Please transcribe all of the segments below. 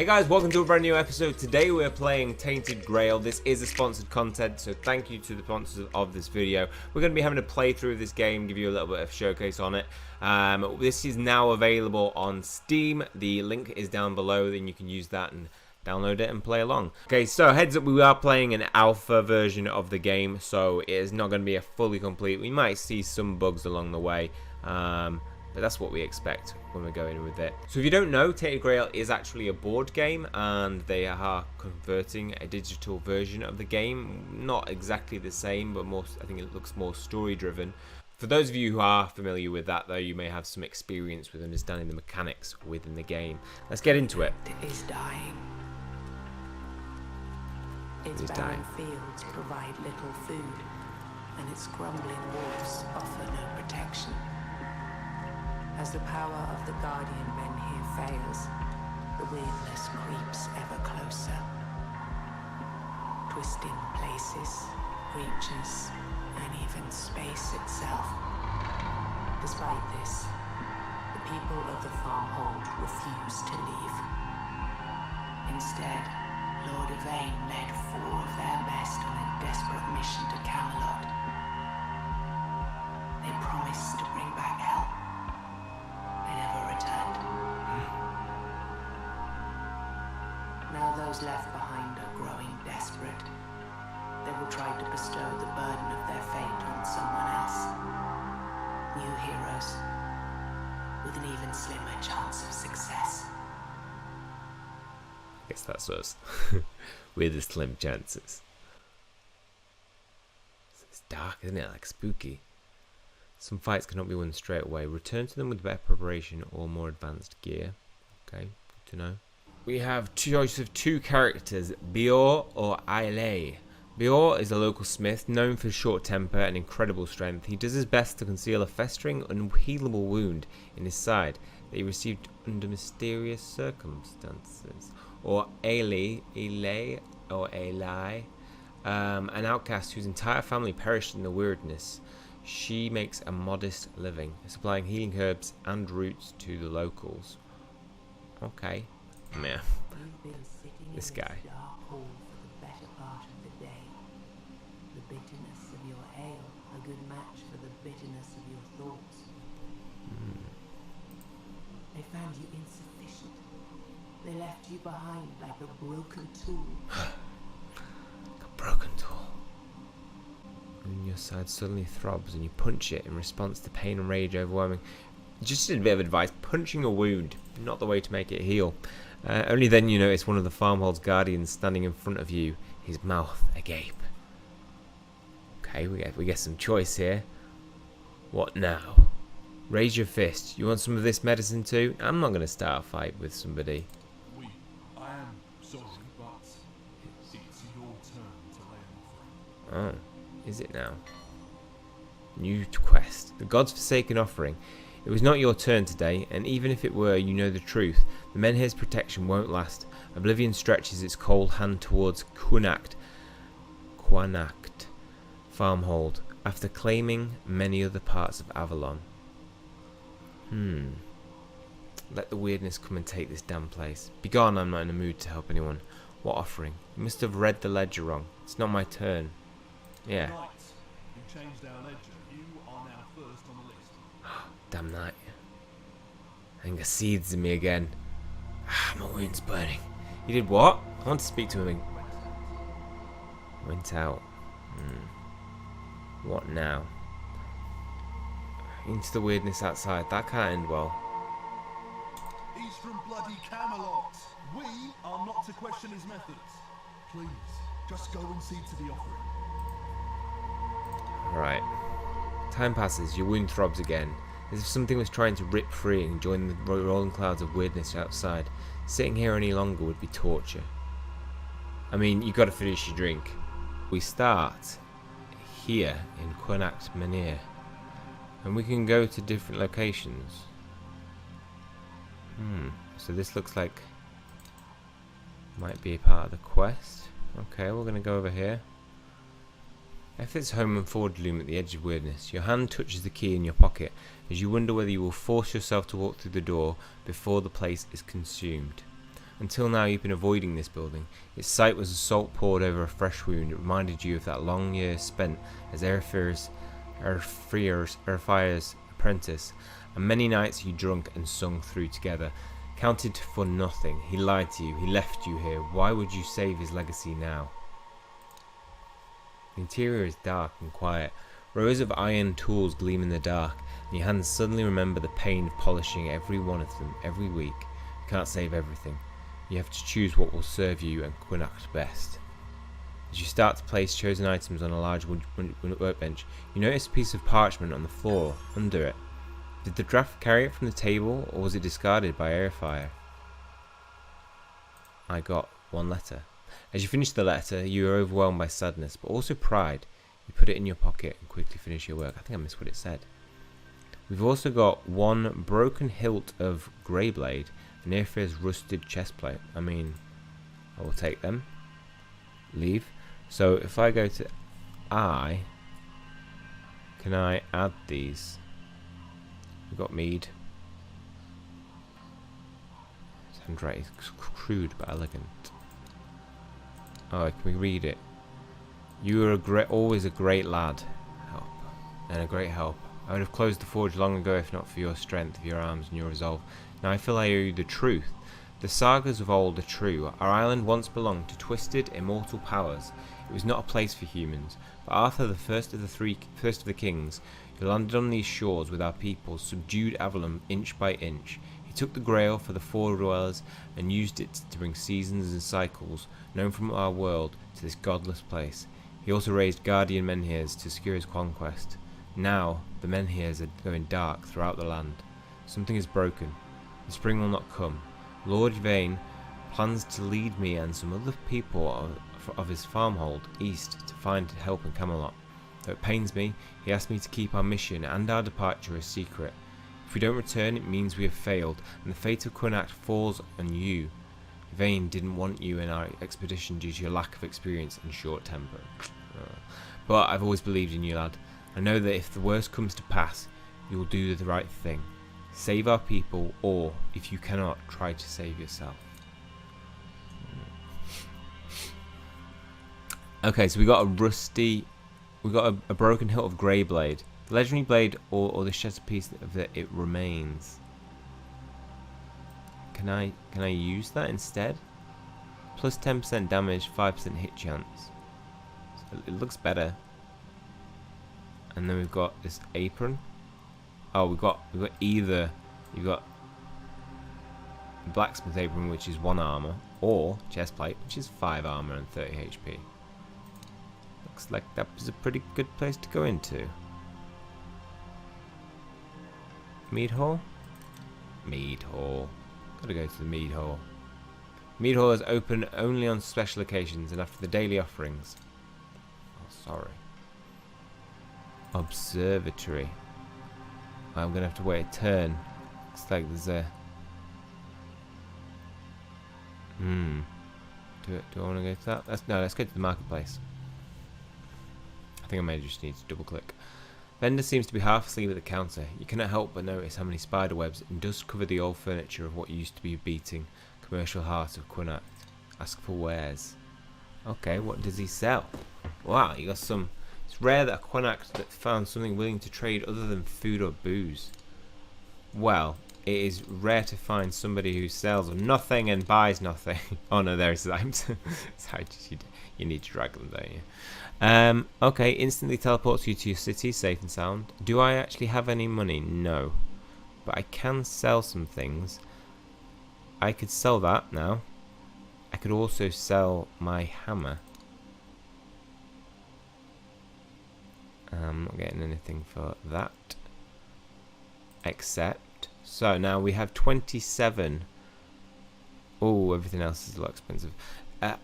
Hey guys, welcome to a brand new episode. Today we're playing Tainted Grail. This is a sponsored content, so thank you to the sponsors of this video. We're going to be having a playthrough of this game, give you a little bit of showcase on it. This is now available on Steam. The link is down below, then you can use that and download it and play along. Okay, so heads up, we are playing an alpha version of the game, so it is not going to be a fully complete. We might see some bugs along the way. But that's what we expect when we're going with it. So if you don't know, Tainted Grail is actually a board game, and they are converting a digital version of the game. Not exactly the same, but more, I think it looks more story driven. For those of you who are familiar with that, though, you may have some experience with understanding the mechanics within the game. Let's get into it. It is dying. Its barren fields provide little food, and its crumbling walls offer no protection. As the power of the Guardian Menhir fails, the weirdness creeps ever closer. Twisting places, creatures, and even space itself. Despite this, the people of the farmhold refuse to leave. Instead, Lord Yvain led 4 of their best on a desperate mission to Camelot. They promised to bring back help. They never returned. Now those left behind are growing desperate. They will try to bestow the burden of their fate on someone else. New heroes, with an even slimmer chance of success. I guess that's us. With the slim chances. It's dark, isn't it? Like spooky. Some fights cannot be won straight away. Return to them with better preparation or more advanced gear. Okay, good to know. We have choice of 2 characters, Bior or Aile. Bior is a local smith known for his short temper and incredible strength. He does his best to conceal a festering, unhealable wound in his side that he received under mysterious circumstances. Or Aile, or Ailai, an outcast whose entire family perished in the weirdness. She makes a modest living, supplying healing herbs and roots to the locals. Okay. Yeah. This guy. The better part of the day. The bitterness of your ale, a good match for the bitterness of your thoughts. They found you insufficient. They left you behind like a broken tool. A broken tool. And your side suddenly throbs and you punch it in response to pain and rage overwhelming. Just a bit of advice, punching a wound, not the way to make it heal. Only then you notice one of the farmhold's guardians standing in front of you, his mouth agape. Okay, we get some choice here. What now? Raise your fist. You want some of this medicine too? I'm not going to start a fight with somebody. I am sorry, but it's your turn to lay an offering. Oh, is it now? New quest. The God's Forsaken Offering. It was not your turn today, and even if it were, you know the truth. The Menhir's protection won't last. Oblivion stretches its cold hand towards Quanacht Farmhold, after claiming many other parts of Avalon. Let the weirdness come and take this damn place. Begone, I'm not in the mood to help anyone. What offering? You must have read the ledger wrong. It's not my turn. Yeah. Right, you changed our ledger. You are now first on the list. Damn night. Anger seethes in me again. My wound's burning. You did what? I want to speak to him. Went out. What now? Into the weirdness outside. That can't end well. He's from bloody Camelot. We are not to question his methods. Please, just go and see to the offering. Alright. Time passes. Your wound throbs again. As if something was trying to rip free and join the rolling clouds of weirdness outside. Sitting here any longer would be torture. I mean, you got to finish your drink. We start here in Tainted Menhir, and we can go to different locations. So this looks like might be a part of the quest. Okay, we're gonna go over here. Efforts home and forward loom at the edge of weirdness. Your hand touches the key in your pocket as you wonder whether you will force yourself to walk through the door before the place is consumed. Until now you've been avoiding this building. Its sight was as salt poured over a fresh wound. It reminded you of that long year spent as Arthurian's apprentice, and many nights you drunk and sung through together. Counted for nothing. He lied to you. He left you here. Why would you save his legacy now? The interior is dark and quiet. Rows of iron tools gleam in the dark, and your hands suddenly remember the pain of polishing every one of them every week. You can't save everything. You have to choose what will serve you and Quinact best. As you start to place chosen items on a large workbench, you notice a piece of parchment on the floor under it. Did the draft carry it from the table, or was it discarded by airfire? I got one letter. As you finish the letter, you are overwhelmed by sadness, but also pride. You put it in your pocket and quickly finish your work. I think I missed what it said. We've also got one broken hilt of Greyblade, and Airfare's rusted chestplate. I mean, I will take them. Leave. So if I go to can I add these? We've got mead. His handwriting is crude but elegant. Oh, can we read it? You are always a great lad. Help. And a great help. I would have closed the forge long ago if not for your strength of your arms and your resolve. Now I feel I owe you the truth. The sagas of old are true. Our island once belonged to twisted, immortal powers. It was not a place for humans. But Arthur, the first of the kings, who landed on these shores with our people, subdued Avalon inch by inch. He took the Grail for the four dwellers and used it to bring seasons and cycles, known from our world, to this godless place. He also raised Guardian Menhirs to secure his conquest. Now, the Menhirs are going dark throughout the land. Something is broken. The spring will not come. Lord Yvain plans to lead me and some other people of his farmhold east to find help in Camelot. Though it pains me, he asked me to keep our mission and our departure a secret. If we don't return, it means we have failed, and the fate of Quinact falls on you. Yvain didn't want you in our expedition due to your lack of experience and short temper. But I've always believed in you, lad. I know that if the worst comes to pass, you will do the right thing. Save our people, or, if you cannot, try to save yourself. Okay, so we got a broken hilt of Greyblade. The legendary blade, or the shattered piece of it remains. Can I use that instead? Plus 10% damage, 5% hit chance. So it looks better. And then we've got this apron. Oh, we've got either you've got blacksmith apron, which is 1 armor, or chestplate, which is 5 armor and 30 HP. Looks like that was a pretty good place to go into. Mead hall? Mead hall. Gotta go to the mead hall. Mead hall is open only on special occasions and after the daily offerings. Oh, sorry. Observatory. I'm gonna have to wait a turn. Looks like there's a. Do I want to go to that? Let's go to the marketplace. I think I may just need to double click. Vendor seems to be half asleep at the counter. You cannot help but notice how many spider webs and dust cover the old furniture of what used to be a beating commercial heart of Quinact. Ask for wares. Okay, what does he sell? Wow, you got some. It's rare that a Quinact that found something willing to trade other than food or booze. Well, it is rare to find somebody who sells nothing and buys nothing. Oh no, there's slimes. Sorry, you need to drag them, don't you? Okay, instantly teleports you to your city, safe and sound. Do I actually have any money? No. But I can sell some things. I could sell that now. I could also sell my hammer. I'm not getting anything for that. Except, so now we have 27. Oh, everything else is a lot expensive.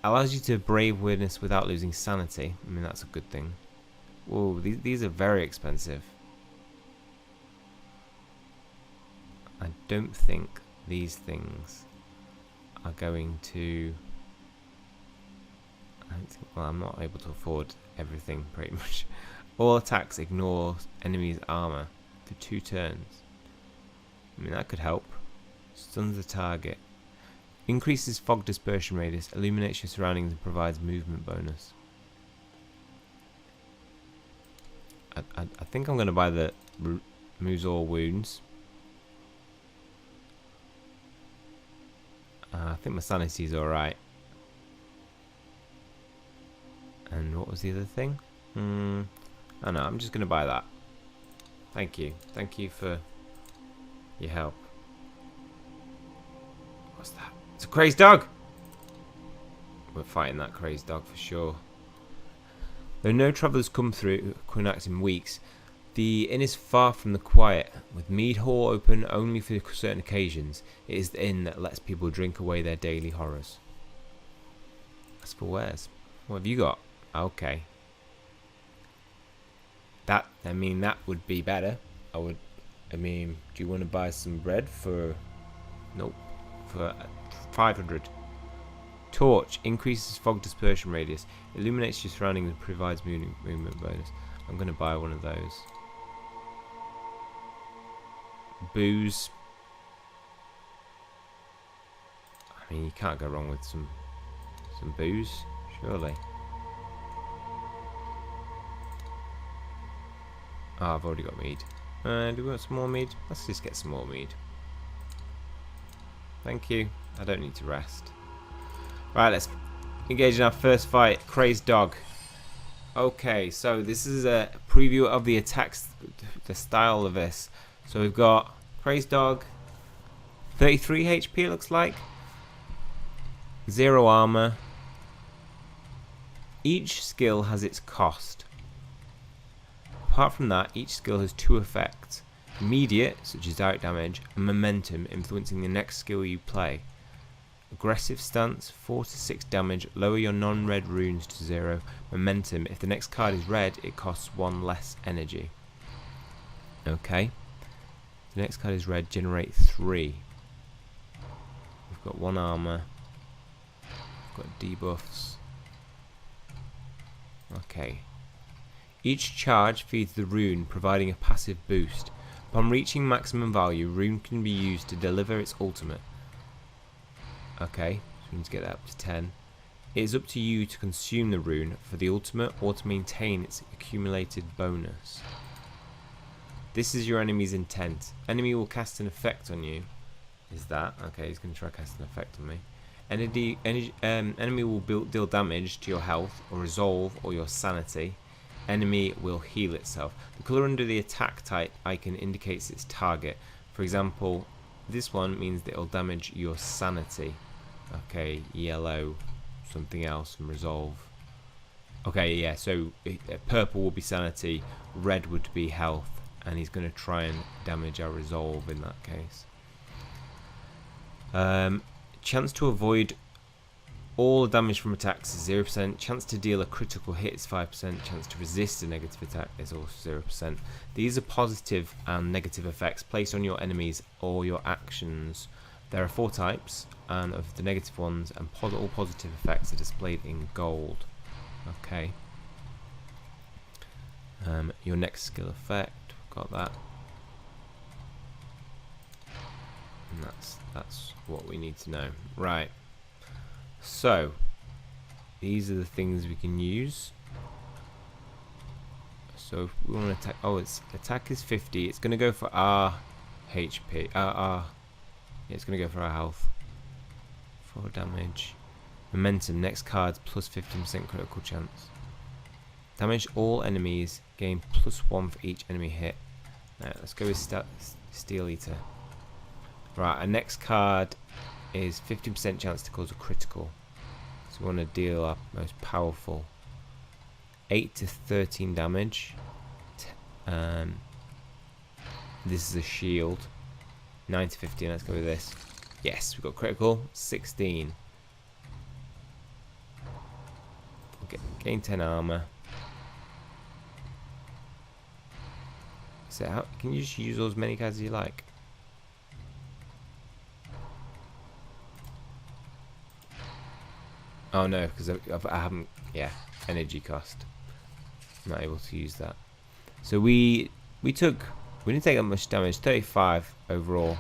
Allows you to brave weirdness without losing sanity. I mean, that's a good thing. Oh, these are very expensive. I don't think these things are going to. Well, I'm not able to afford everything pretty much. All attacks ignore enemy's armor for 2 turns. I mean, that could help. Stuns the target. Increases fog dispersion radius, illuminates your surroundings, and provides movement bonus. I think I'm going to buy the removes all wounds. I think my sanity's alright. And what was the other thing? I don't know, I'm just going to buy that. Thank you. Thank you for your help. What's that? It's a crazed dog! We're fighting that crazed dog for sure. Though no travellers come through Quinact in weeks, the inn is far from the quiet. With Mead Hall open only for certain occasions, it is the inn that lets people drink away their daily horrors. As for wares, what have you got? Okay. That would be better. Do you want to buy some bread for... Nope. For 500. Torch increases fog dispersion radius, illuminates your surroundings and provides movement bonus. I'm going to buy one of those. Booze. I mean, you can't go wrong with some booze, surely. Oh, I've already got mead. Do we want some more mead? Let's just get some more mead. Thank you. I don't need to rest. Right, let's engage in our first fight. Crazed dog. Okay, so this is a preview of the attacks, the style of this. So we've got crazed dog, 33 HP it looks like, 0 armor. Each skill has its cost. Apart from that, each skill has 2 effects. Immediate, such as direct damage, and momentum, influencing the next skill you play. Aggressive stance, 4 to 6 damage, lower your non-red runes to 0. Momentum, if the next card is red, it costs 1 less energy. Okay. If the next card is red, generate 3. We've got 1 armor. We've got debuffs. Okay. Each charge feeds the rune, providing a passive boost. Upon reaching maximum value, rune can be used to deliver its ultimate. Okay, so we need to get that up to 10. It is up to you to consume the rune for the ultimate or to maintain its accumulated bonus. This is your enemy's intent. Enemy will cast an effect on you. Is that? Okay, he's going to try to cast an effect on me. Enemy will deal damage to your health or resolve or your sanity. Enemy will heal itself. The colour under the attack type icon indicates its target. For example, this one means that it will damage your sanity. Okay, yellow, something else, and resolve. Okay, yeah, so purple will be sanity, red would be health, and he's going to try and damage our resolve in that case. Chance to avoid all damage from attacks is 0%. Chance to deal a critical hit is 5%. Chance to resist a negative attack is also 0%. These are positive and negative effects placed on your enemies or your actions. There are 4 types, and of the negative ones, and all positive effects are displayed in gold. Okay. Your next skill effect, we've got that. And that's what we need to know. Right. So, these are the things we can use. So if we want to attack, its attack is 50. It's going to go for our HP. Yeah, it's going to go for our health. 4 damage. Momentum. Next card's plus 15% critical chance. Damage all enemies. Gain +1 for each enemy hit. Now let's go with Steel Eater. Right, our next card is 15% chance to cause a critical. So we want to deal our most powerful. 8 to 13 damage. This is a shield. 9 to 15, let's go with this. Yes, we've got critical. 16. Okay, gain 10 armor. So how can you just use as many cards as you like? Oh no, because I haven't, yeah, energy cost. I'm not able to use that. So we didn't take that much damage, 35 overall.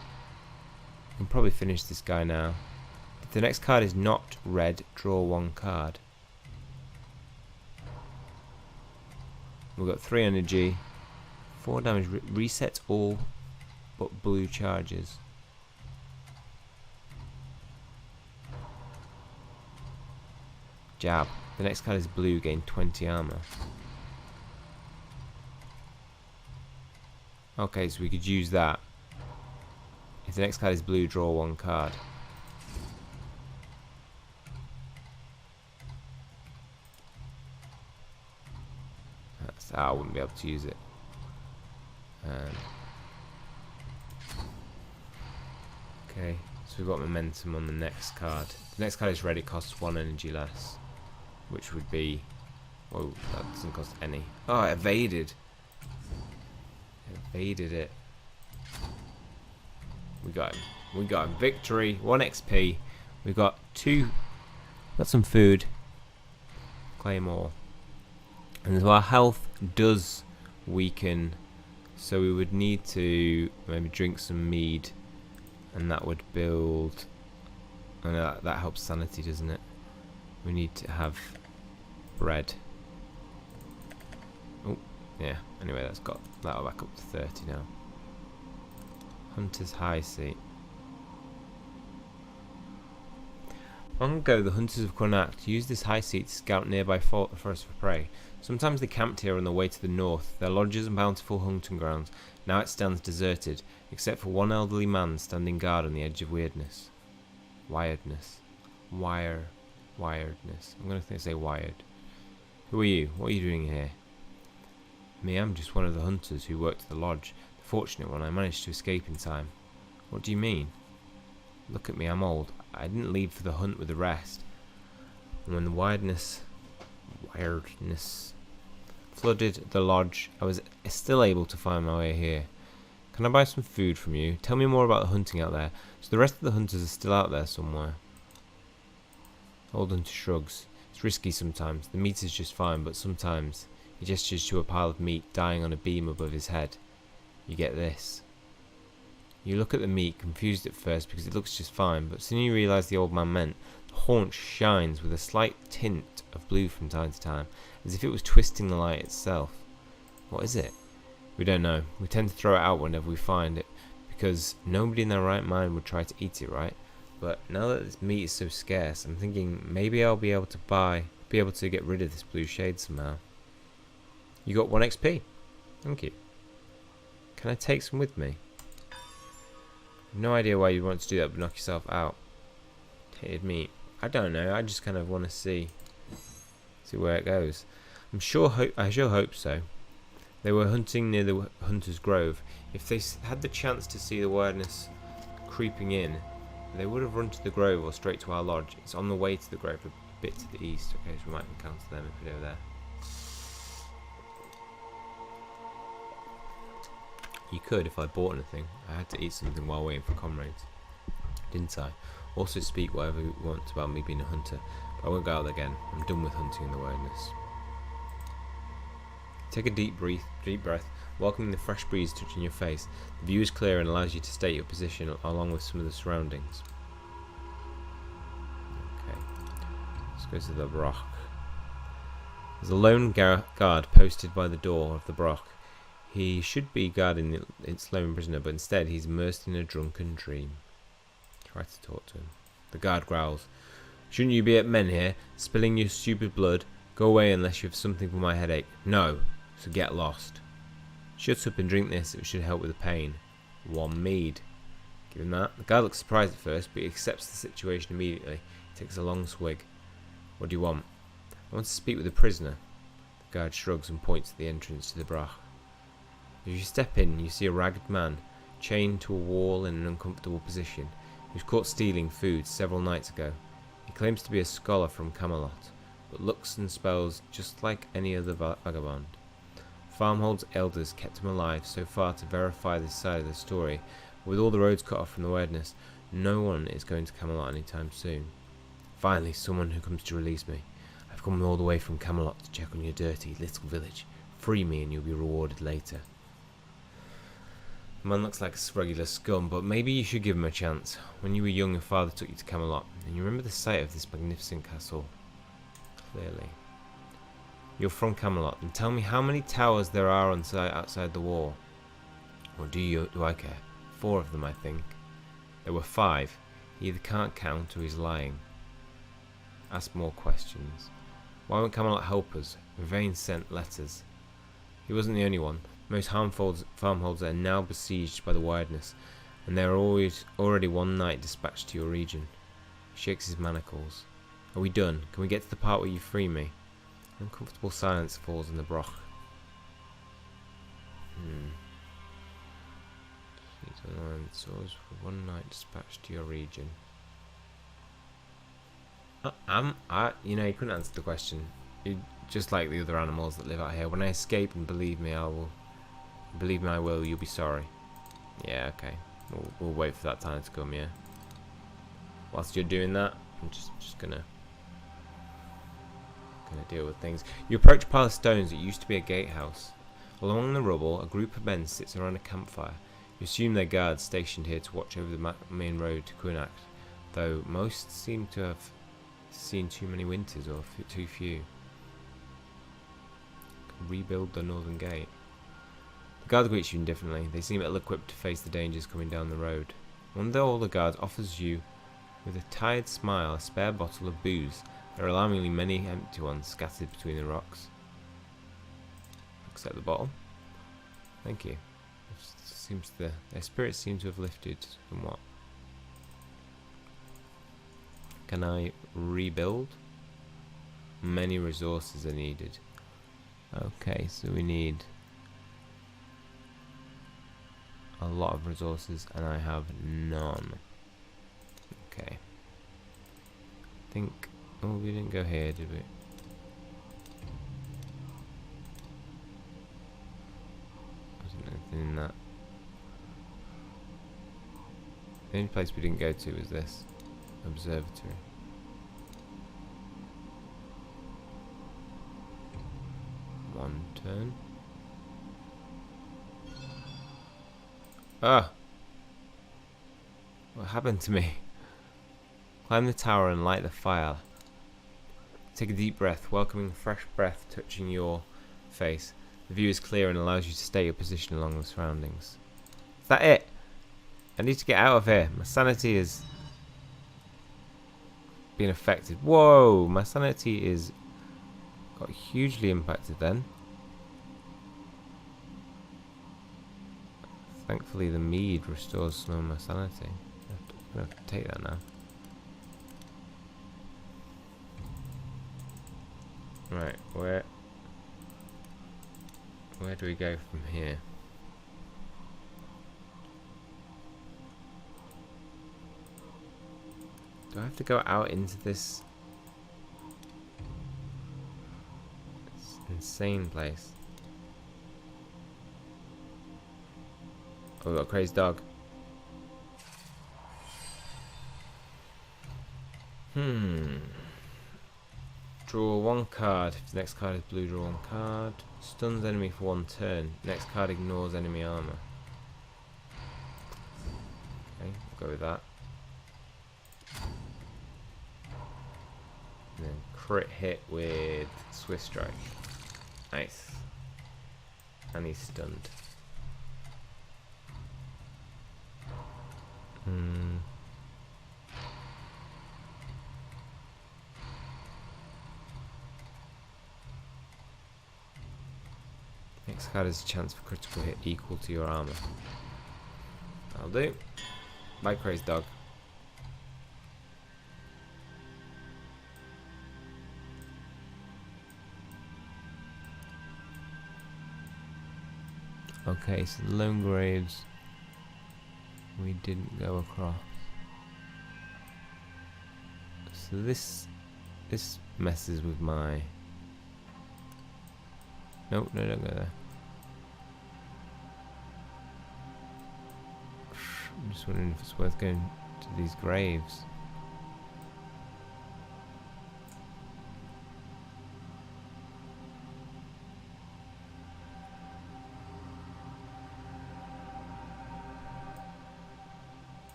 We can probably finish this guy now. the next card is not red, draw 1 card. We've got 3 energy, 4 damage, resets all but blue charges. Jab. The next card is blue, gain 20 armor. Okay, so we could use that. If the next card is blue, draw 1 card. I wouldn't be able to use it. Okay, so we've got momentum on the next card. The next card is red, it costs 1 energy less. Which would be... oh, that doesn't cost any. Oh, it evaded. Evaded it. We got him. We got him. Victory. 1 XP. We got 2. Got some food. Claim all. And so our health does weaken. So we would need to maybe drink some mead. And that would build... I know that helps sanity, doesn't it? We need to have bread. Oh, yeah. Anyway, that'll back up to 30 now. Hunter's High Seat. Long ago, the hunters of Connacht used this high seat to scout nearby forests for prey. Sometimes they camped here on the way to the north, their lodges and bountiful hunting grounds. Now it stands deserted, except for one elderly man standing guard on the edge of weirdness. Wiredness. Wiredness. I'm going to say wired. Who are you? What are you doing here? Me, I'm just one of the hunters who worked at the lodge. The fortunate one, I managed to escape in time. What do you mean? Look at me, I'm old. I didn't leave for the hunt with the rest. And when the wiredness flooded the lodge, I was still able to find my way here. Can I buy some food from you? Tell me more about the hunting out there. So the rest of the hunters are still out there somewhere. Old hunter shrugs. It's risky sometimes. The meat is just fine, but sometimes he gestures to a pile of meat dying on a beam above his head. You get this. You look at the meat, confused at first because it looks just fine, but soon you realise the old man meant. The haunch shines with a slight tint of blue from time to time, as if it was twisting the light itself. What is it? We don't know. We tend to throw it out whenever we find it, because nobody in their right mind would try to eat it, right? But now that this meat is so scarce, I'm thinking maybe I'll be able to get rid of this blue shade somehow. You got 1 XP. Thank you. Can I take some with me? No idea why you want to do that, but knock yourself out. Tainted meat. I don't know. I just kind of want to see where it goes. I sure hope so. They were hunting near the Hunter's Grove. If they had the chance to see the wilderness creeping in, they would have run to the grove or straight to our lodge. It's on the way to the grove, a bit to the east. Okay, so we might encounter them if we go there. You could if I bought anything. I had to eat something while waiting for comrades, didn't I? Also speak whatever you want about me being a hunter, but I won't go out again. I'm done with hunting in the wilderness. Take a deep breath, welcoming the fresh breeze touching your face. The view is clear and allows you to state your position along with some of the surroundings. Okay, let's go to the Broch. There's a lone guard posted by the door of the Broch. He should be guarding its lone prisoner, but instead he's immersed in a drunken dream. Try to talk to him. The guard growls. Shouldn't you be at Menhir, spilling your stupid blood? Go away unless you have something for my headache. No, so get lost. Shut up and drink this, it should help with the pain. 1 mead. Give him that. The guard looks surprised at first, but he accepts the situation immediately. He takes a long swig. What do you want? I want to speak with the prisoner. The guard shrugs and points to the entrance to the Broch. As you step in, you see a ragged man, chained to a wall in an uncomfortable position. He was caught stealing food several nights ago. He claims to be a scholar from Camelot, but looks and spells just like any other vagabond. Farmhold's elders kept him alive so far to verify this side of the story, but with all the roads cut off from the wilderness, no one is going to Camelot anytime soon. Finally, someone who comes to release me. I've come all the way from Camelot to check on your dirty little village. Free me and you'll be rewarded later. The man looks like a regular scum, but maybe you should give him a chance. When you were young, your father took you to Camelot, and you remember the sight of this magnificent castle clearly. You're from Camelot, and tell me how many towers there are outside the wall. Or do I care? 4 of them, I think. There were 5. He either can't count or he's lying. Ask more questions. Why won't Camelot help us? Vane sent letters. He wasn't the only one. Most farmholds are now besieged by the Wideness, and there are already 1 knight dispatched to your region. He shakes his manacles. Are we done? Can we get to the part where you free me? Uncomfortable silence falls in the broch. Swords for 1 knight dispatched to your region. You know, you couldn't answer the question. You just like the other animals that live out here. When I escape, and believe me, I will. You'll be sorry. Yeah, okay. We'll wait for that time to come. Yeah. Whilst you're doing that, I'm just gonna deal with things. You approach a pile of stones that used to be a gatehouse. Along the rubble, a group of men sits around a campfire. You assume they're guards stationed here to watch over the main road to Quinact, though most seem to have seen too many winters or too few. Rebuild the northern gate. The guards greet you indifferently. They seem ill-equipped to face the dangers coming down the road. One of the older guards offers you, with a tired smile, a spare bottle of booze. There are alarmingly many empty ones scattered between the rocks. Accept the bottle. Thank you. Their spirits seem to have lifted somewhat. Can I rebuild? Many resources are needed. Okay, so we need a lot of resources, and I have none. Okay. I think... Oh, we didn't go here, did we? Wasn't anything in that. The only place we didn't go to was this observatory. One turn. Ah! What happened to me? Climb the tower and light the fire. Take a deep breath, welcoming fresh breath touching your face. The view is clear and allows you to stay your position along the surroundings. Is that it? I need to get out of here. My sanity is being affected. Whoa! My sanity is got hugely impacted then. Thankfully the mead restores some of my sanity. I'm gonna have to take that now. Right, where do we go from here? Do I have to go out into this insane place? Oh, we've got a crazed dog. Draw 1 card. If the next card is blue, draw 1 card. Stuns enemy for 1 turn. Next card ignores enemy armor. Okay, we'll go with that. And then crit hit with Swift Strike. Nice. And he's stunned. Next card has a chance for critical hit equal to your armor. That'll do. Bye, crazed dog. Okay, so the lone graves we didn't go across. So this messes with my... Nope, no, don't go there. I'm just wondering if it's worth going to these graves.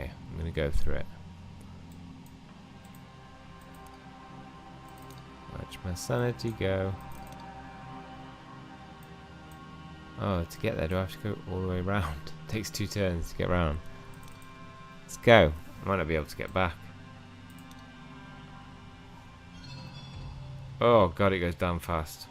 Okay, I'm gonna go through it. Watch my sanity go. Oh, to get there, do I have to go all the way around? It takes 2 turns to get around. Let's go. I might not be able to get back. Oh god, it goes down fast.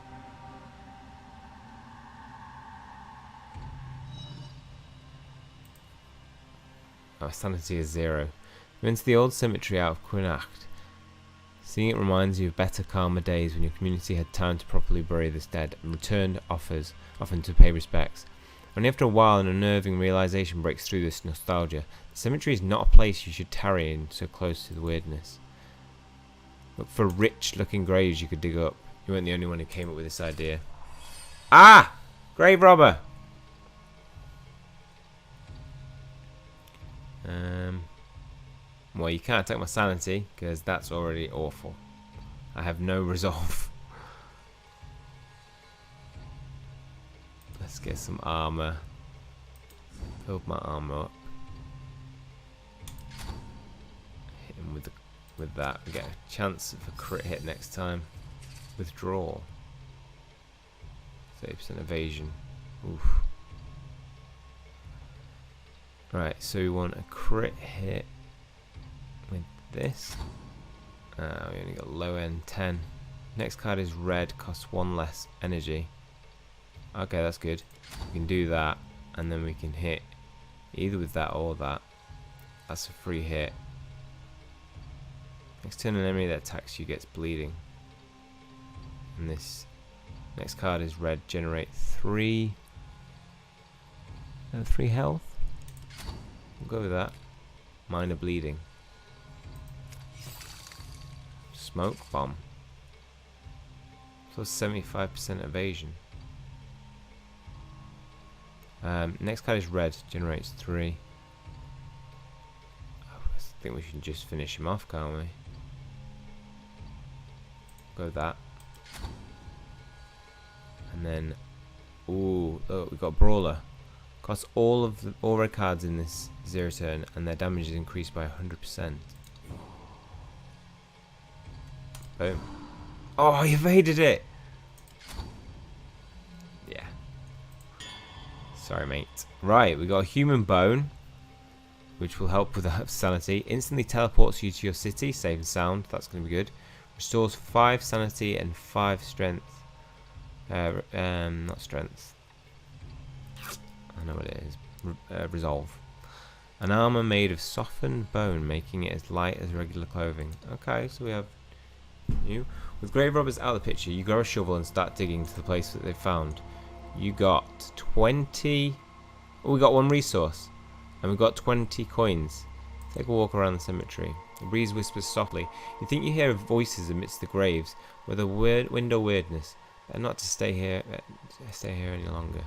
Our sanity is 0. We enter the old cemetery out of Quinacht. Seeing it reminds you of better, calmer days when your community had time to properly bury this dead and returned often to pay respects. Only after a while an unnerving realization breaks through this nostalgia. The cemetery is not a place you should tarry in so close to the weirdness. Look for rich looking graves you could dig up. You weren't the only one who came up with this idea. Ah! Grave robber! Well, you can't take my sanity because that's already awful. I have no resolve. Let's get some armor. Build my armor up. Hit him with that. We get a chance of a crit hit next time. Withdraw. 30% evasion. Oof. Right, so we want a crit hit with this. We only got low end 10. Next card is red, costs 1 less energy. Okay, that's good. We can do that, and then we can hit either with that or that. That's a free hit. Next turn, an enemy that attacks you gets bleeding. And this next card is red, generate 3 health. We'll go with that. Minor bleeding. Smoke bomb. Plus 75% evasion. Next card is red, generates 3. I think we should just finish him off, can't we? Go with that. And then, ooh, look, we've got Brawler. Costs all red cards in this 0 turn, and their damage is increased by 100%. Boom. Oh, he evaded it! Yeah. Sorry, mate. Right, we got a human bone, which will help with the sanity. Instantly teleports you to your city, safe and sound. That's going to be good. Restores 5 sanity and 5 strength. Not strength. I know what it is. Resolve. An armor made of softened bone, making it as light as regular clothing. Okay, so we have you. With grave robbers out of the picture, you grab a shovel and start digging to the place that they found. You got 20. Oh, we got 1 resource, and we got 20 coins. Take a walk around the cemetery. The breeze whispers softly. You think you hear voices amidst the graves, with a window weirdness. Better not to stay here any longer.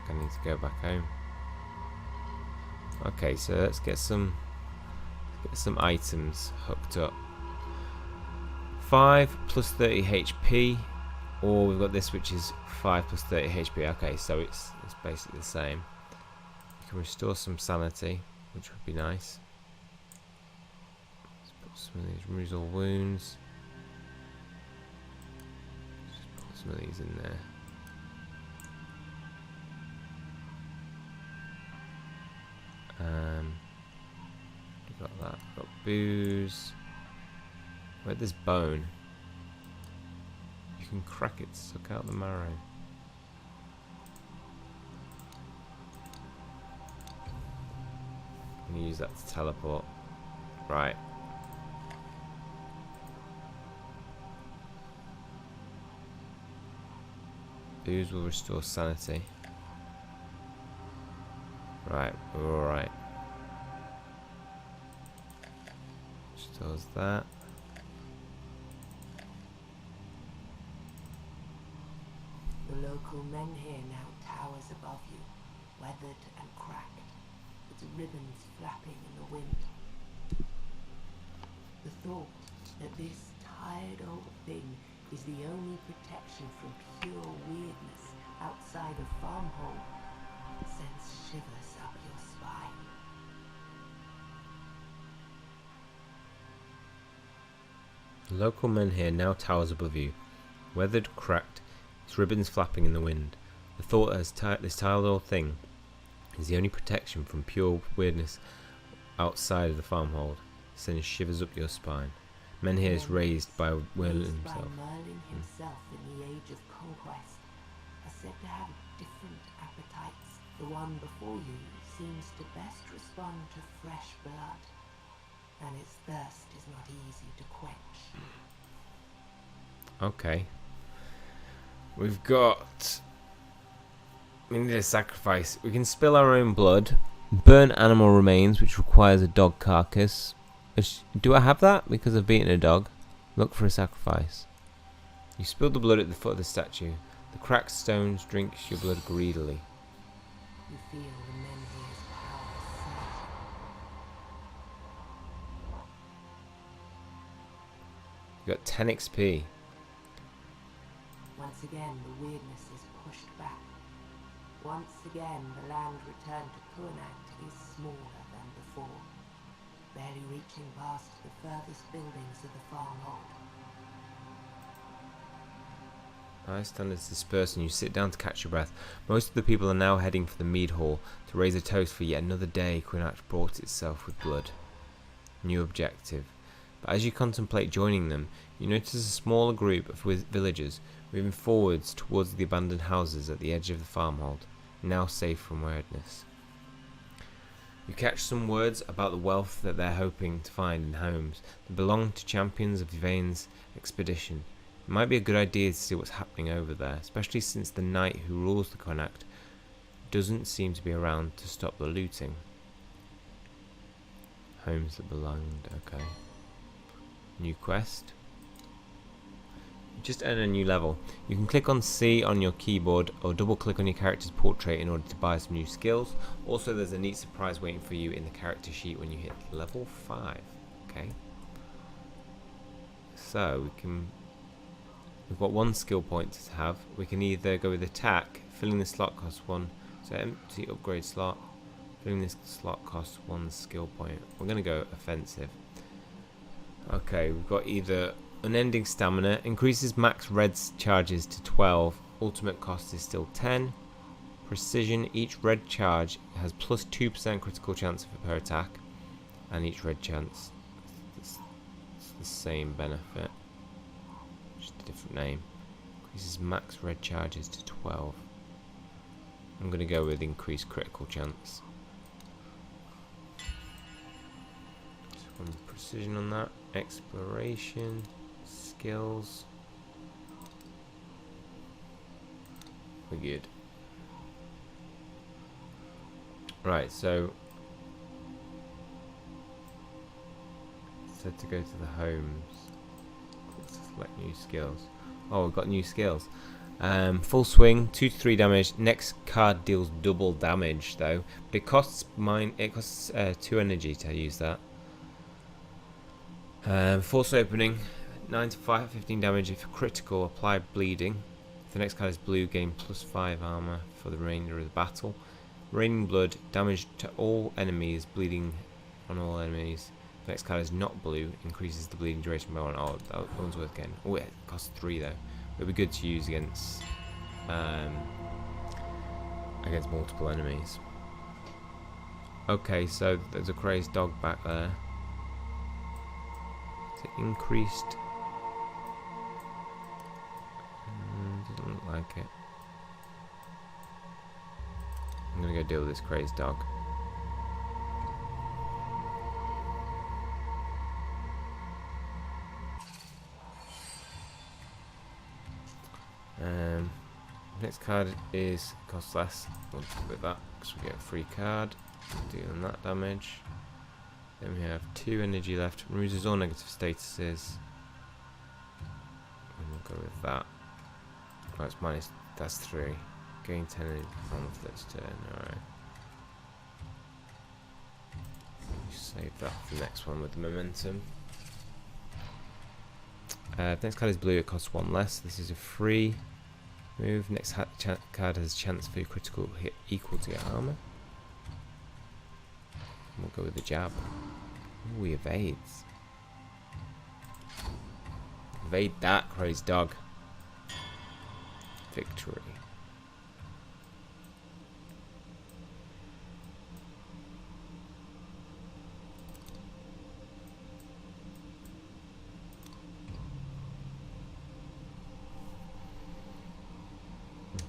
I need to go back home. Okay, so let's get some items hooked up. 5 plus 30 HP, or we've got this which is 5 plus 30 HP. Okay, so it's basically the same. You can restore some sanity, which would be nice. Let's put some of these resolve wounds. Just put some of these in there. Got that. Got booze. Where's this bone? You can crack it to suck out the marrow. I'm gonna use that to teleport. Right. Booze will restore sanity. Right, we're alright. Restores that. The local menhir now towers above you, weathered and cracked, its ribbons flapping in the wind. The thought that this tired old thing is the only protection from pure weirdness outside of Farmhold. Sends shivers up your spine. The local menhir now towers above you, weathered, cracked, its ribbons flapping in the wind. The thought that this tiled old thing is the only protection from pure weirdness outside of the farmhold sends shivers up your spine. Menhir is raised by Merlin himself. Merlin himself in the age of conquest are said to have different appetites. The one before you seems to best respond to fresh blood, and its thirst is not easy to quench. Okay. We've got... We need a sacrifice. We can spill our own blood, burn animal remains, which requires a dog carcass. Do I have that? Because I've beaten a dog. Look for a sacrifice. You spill the blood at the foot of the statue. The cracked stones drinks your blood greedily. You feel the Menhir's power surge. You got 10 XP. Once again, the weirdness is pushed back. Once again, the land returned to Kuanakt is smaller than before, barely reaching past the furthest buildings of the farmhold. Bystanders disperse and you sit down to catch your breath. Most of the people are now heading for the mead hall to raise a toast for yet another day Kuanakt brought itself with blood. New objective. But as you contemplate joining them, you notice a smaller group of villagers moving forwards towards the abandoned houses at the edge of the farmhold, now safe from weirdness. You catch some words about the wealth that they're hoping to find in homes that belong to champions of Yvain's expedition. It might be a good idea to see what's happening over there, especially since the knight who rules the Kuanakt doesn't seem to be around to stop the looting. Homes that belonged, okay. New quest. Just earn a new level. You can click on C on your keyboard or double click on your character's portrait in order to buy some new skills. Also, there's a neat surprise waiting for you in the character sheet when you hit level 5. Okay. So we've got one skill point to have. We can either go with attack, filling the slot costs 1. So empty upgrade slot, filling this slot costs 1 skill point. We're gonna go offensive. Okay, we've got either unending stamina, increases max red charges to 12, ultimate cost is still 10. Precision, each red charge has plus 2% critical chance per attack, and each red chance is the same benefit, just a different name. Increases max red charges to 12. I'm going to go with increased critical chance. Just one precision on that. Exploration. Skills. We're good. Right, so to go to the homes. Let's select new skills. Oh, we've got new skills. Full swing, 2 to 3 damage. Next card deals double damage though, but it costs 2 energy to use that. Force opening. 9 to 15 damage if critical, apply bleeding. If the next card is blue, gain plus 5 armor for the remainder of the battle. Raining blood, damage to all enemies, bleeding on all enemies. If the next card is not blue, increases the bleeding duration by 1. Oh, that one's worth getting. Oh, it costs 3 though. It'll be good to use against multiple enemies. Okay, so there's a crazed dog back there. Is it increased? Doesn't look like it. I'm gonna go deal with this crazed dog. Next card is costs less. We'll go with that because we get a free card. Dealing that damage. Then we have 2 energy left. Removes all negative statuses. And we'll go with that. Oh, it's minus. That's 3. Gain 10 energy on the first turn. Alright. Save that for the next one with the momentum. Next card is blue, it costs 1 less. This is a free move. Next card has a chance for your critical hit equal to your armor. We'll go with the jab. Ooh, he evades. Evade that, crazed dog. Victory.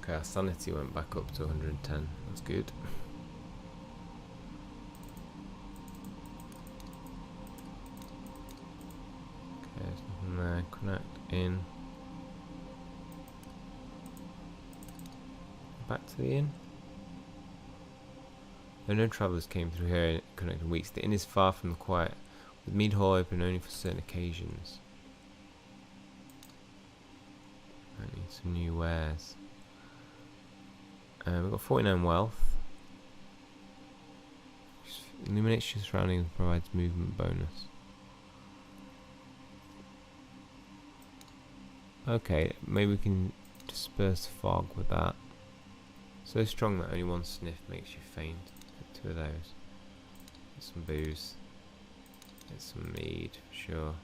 Okay, our sanity went back up to 110. That's good. Okay, there's nothing there. Connect in. Back to the inn. Though no travellers came through here in connected weeks, the inn is far from the quiet, with mead hall open only for certain occasions. I need some new wares. We've got 49 wealth. Illuminates your surroundings and provides movement bonus. Okay, maybe we can disperse fog with that. So strong that only 1 sniff makes you faint. Get 2 of those. Get some booze. Get some mead, for sure.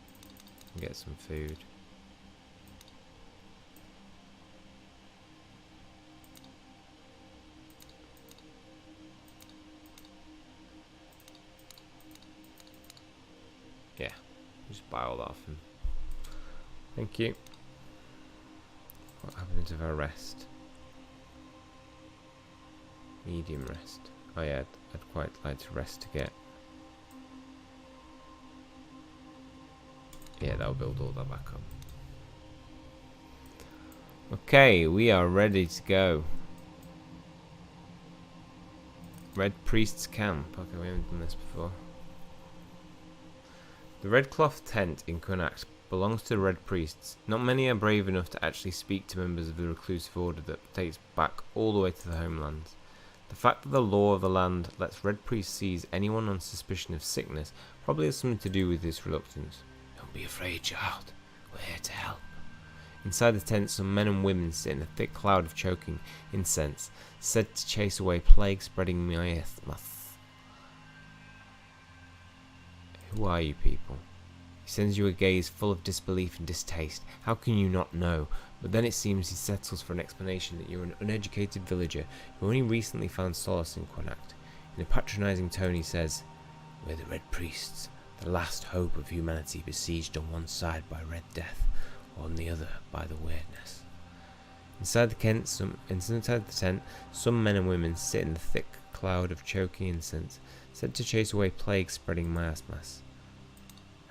And get some food. Yeah, just buy all that off him. Thank you. What happens if I rest? Medium rest. Oh yeah, I'd quite like to rest to get. Yeah, that'll build all that back up. Okay, we are ready to go. Red Priest's Camp. Okay, we haven't done this before. The red cloth tent in Connacht belongs to the Red Priests. Not many are brave enough to actually speak to members of the reclusive order that dates back all the way to the homelands. The fact that the law of the land lets Red Priests seize anyone on suspicion of sickness probably has something to do with this reluctance. Don't be afraid, child. We're here to help. Inside the tent, some men and women sit in a thick cloud of choking incense, said to chase away plague-spreading miasmas. Who are you people? He sends you a gaze full of disbelief and distaste. How can you not know? But then it seems he settles for an explanation that you're an uneducated villager who only recently found solace in Connacht. In a patronizing tone he says, "We're the Red Priests, the last hope of humanity, besieged on one side by Red Death, on the other by the Weirdness." Inside the tent, some men and women sit in the thick cloud of choking incense, said to chase away plague-spreading miasmas.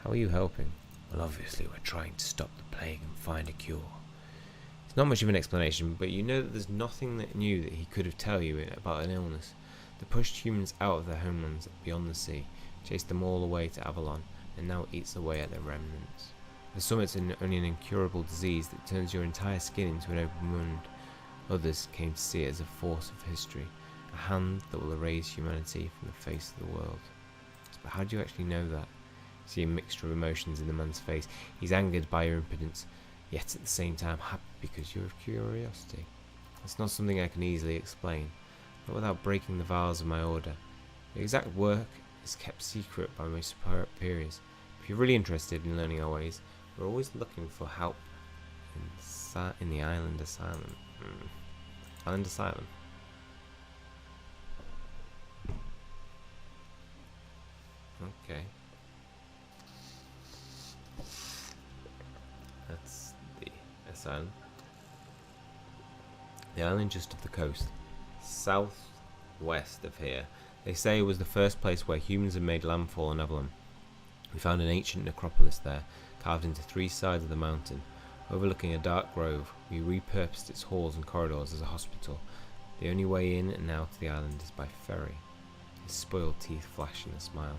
How are you helping? Well, obviously we're trying to stop the plague and find a cure. It's not much of an explanation, but you know that there's nothing that new that he could have tell you about an illness that pushed humans out of their homelands beyond the sea, chased them all away to Avalon, and now eats away at their remnants. For some it's only an incurable disease that turns your entire skin into an open wound. Others came to see it as a force of history, a hand that will erase humanity from the face of the world. But how do you actually know that? You see a mixture of emotions in the man's face. He's angered by your impotence, yet at the same time happy because you're of curiosity. It's not something I can easily explain, not without breaking the vows of my order. The exact work is kept secret by my superiors. If you're really interested in learning our ways, we're always looking for help in the Island Asylum. Island Asylum. Okay. That's the asylum. The island just off the coast, southwest of here. They say it was the first place where humans had made landfall on Avalon. We found an ancient necropolis there, carved into 3 sides of the mountain. Overlooking a dark grove, we repurposed its halls and corridors as a hospital. The only way in and out of the island is by ferry. His spoiled teeth flash in a smile.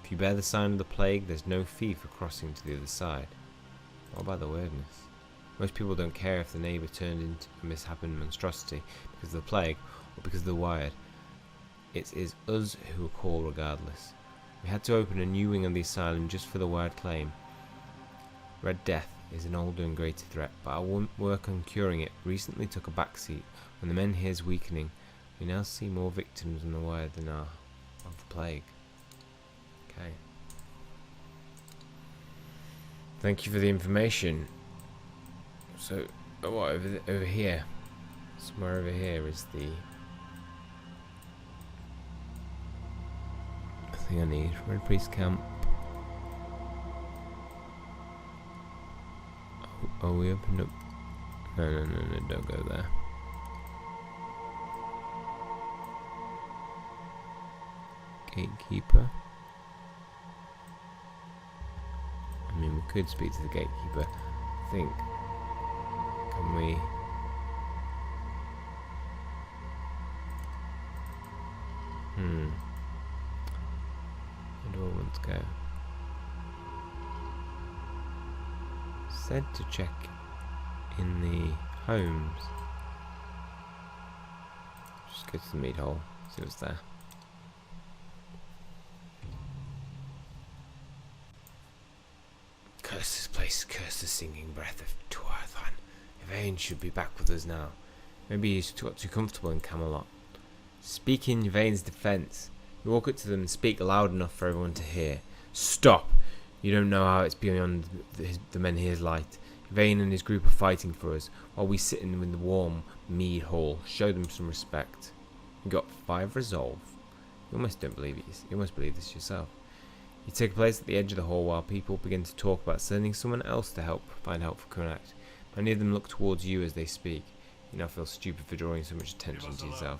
If you bear the sign of the plague, there's no fee for crossing to the other side. What about the weirdness? Most people don't care if the neighbour turned into a mishappened monstrosity because of the plague or because of the wired. It is us who are called regardless. We had to open a new wing of the asylum just for the wired claim. Red Death is an older and greater threat, but our work on curing it recently took a backseat. When the Menhirs weakening, we now see more victims unaware than are of the plague. Okay. Thank you for the information. So, what, over here? Somewhere over here is the thing I need. Red Priest Camp. Oh, we opened up. No, don't go there. Gatekeeper. I mean, we could speak to the gatekeeper. I think. Can we? Where do I want to go? Said to check in the homes. Just go to the meat hole, see what's there. Curse this place, curse the singing breath of Tuathan. Yvain should be back with us now. Maybe he's got too comfortable in Camelot. Speak in Yvain's defense. You walk up to them and speak loud enough for everyone to hear. Stop! You don't know how it's beyond the Menhir's light. Yvain and his group are fighting for us, while we sit in the warm mead hall. Show them some respect. You got 5 resolve. You almost don't believe it. You almost believe this yourself. You take a place at the edge of the hall while people begin to talk about sending someone else to find help for Kunak. Many of them look towards you as they speak. You now feel stupid for drawing so much attention to yourself.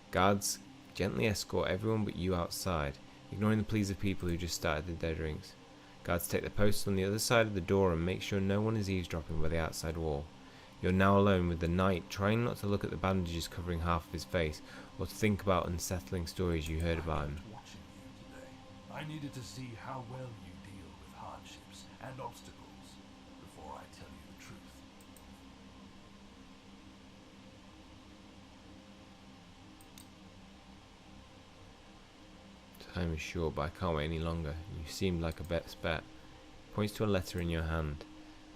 Guards gently escort everyone but you outside, ignoring the pleas of people who just started their drinks. Guards take their posts on the other side of the door and make sure no one is eavesdropping by the outside wall. You're now alone with the knight, trying not to look at the bandages covering half of his face, or to think about unsettling stories you heard about him. Watching you today, I needed to see how well you deal with hardships and obstacles before I tell you the truth. Time is short, but I can't wait any longer. You seemed like a best bet. Points to a letter in your hand.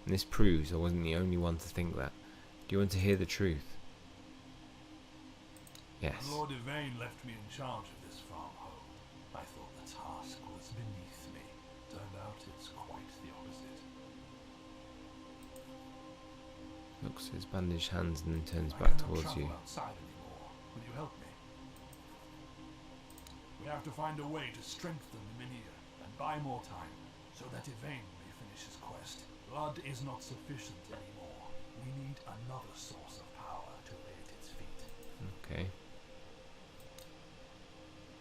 And this proves I wasn't the only one to think that. Do you want to hear the truth? Yes. Lord Yvain left me in charge of this farmhold. I thought the task was beneath me. Turned out it's quite the opposite. Looks at his bandaged hands and then turns back towards you. Outside anymore. Will you help me? We have to find a way to strengthen the Menhir and buy more time, so that Yvain may finish his quest. Blood is not sufficient anymore. We need another source of power to lay at its feet. Okay.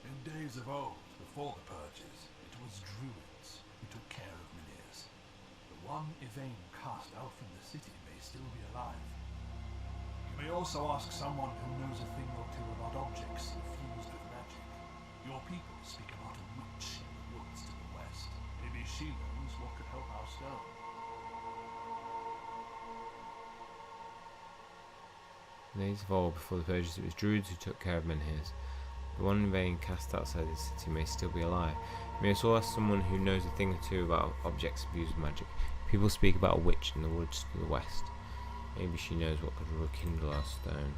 In days of old, before the purges, it was druids who took care of Menhirs. The one Yvain cast out from the city may still be alive. You may also ask someone who knows a thing or two about objects infused with magic. Your people speak about a witch in the woods to the west. Maybe she knows what could help our stone. In the days of old, before the purges, it was druids who took care of Menhirs. The one Yvain cast outside the city may still be alive. You may also ask someone who knows a thing or two about objects infused with magic. People speak about a witch in the woods to the west. Maybe she knows what could rekindle our stone.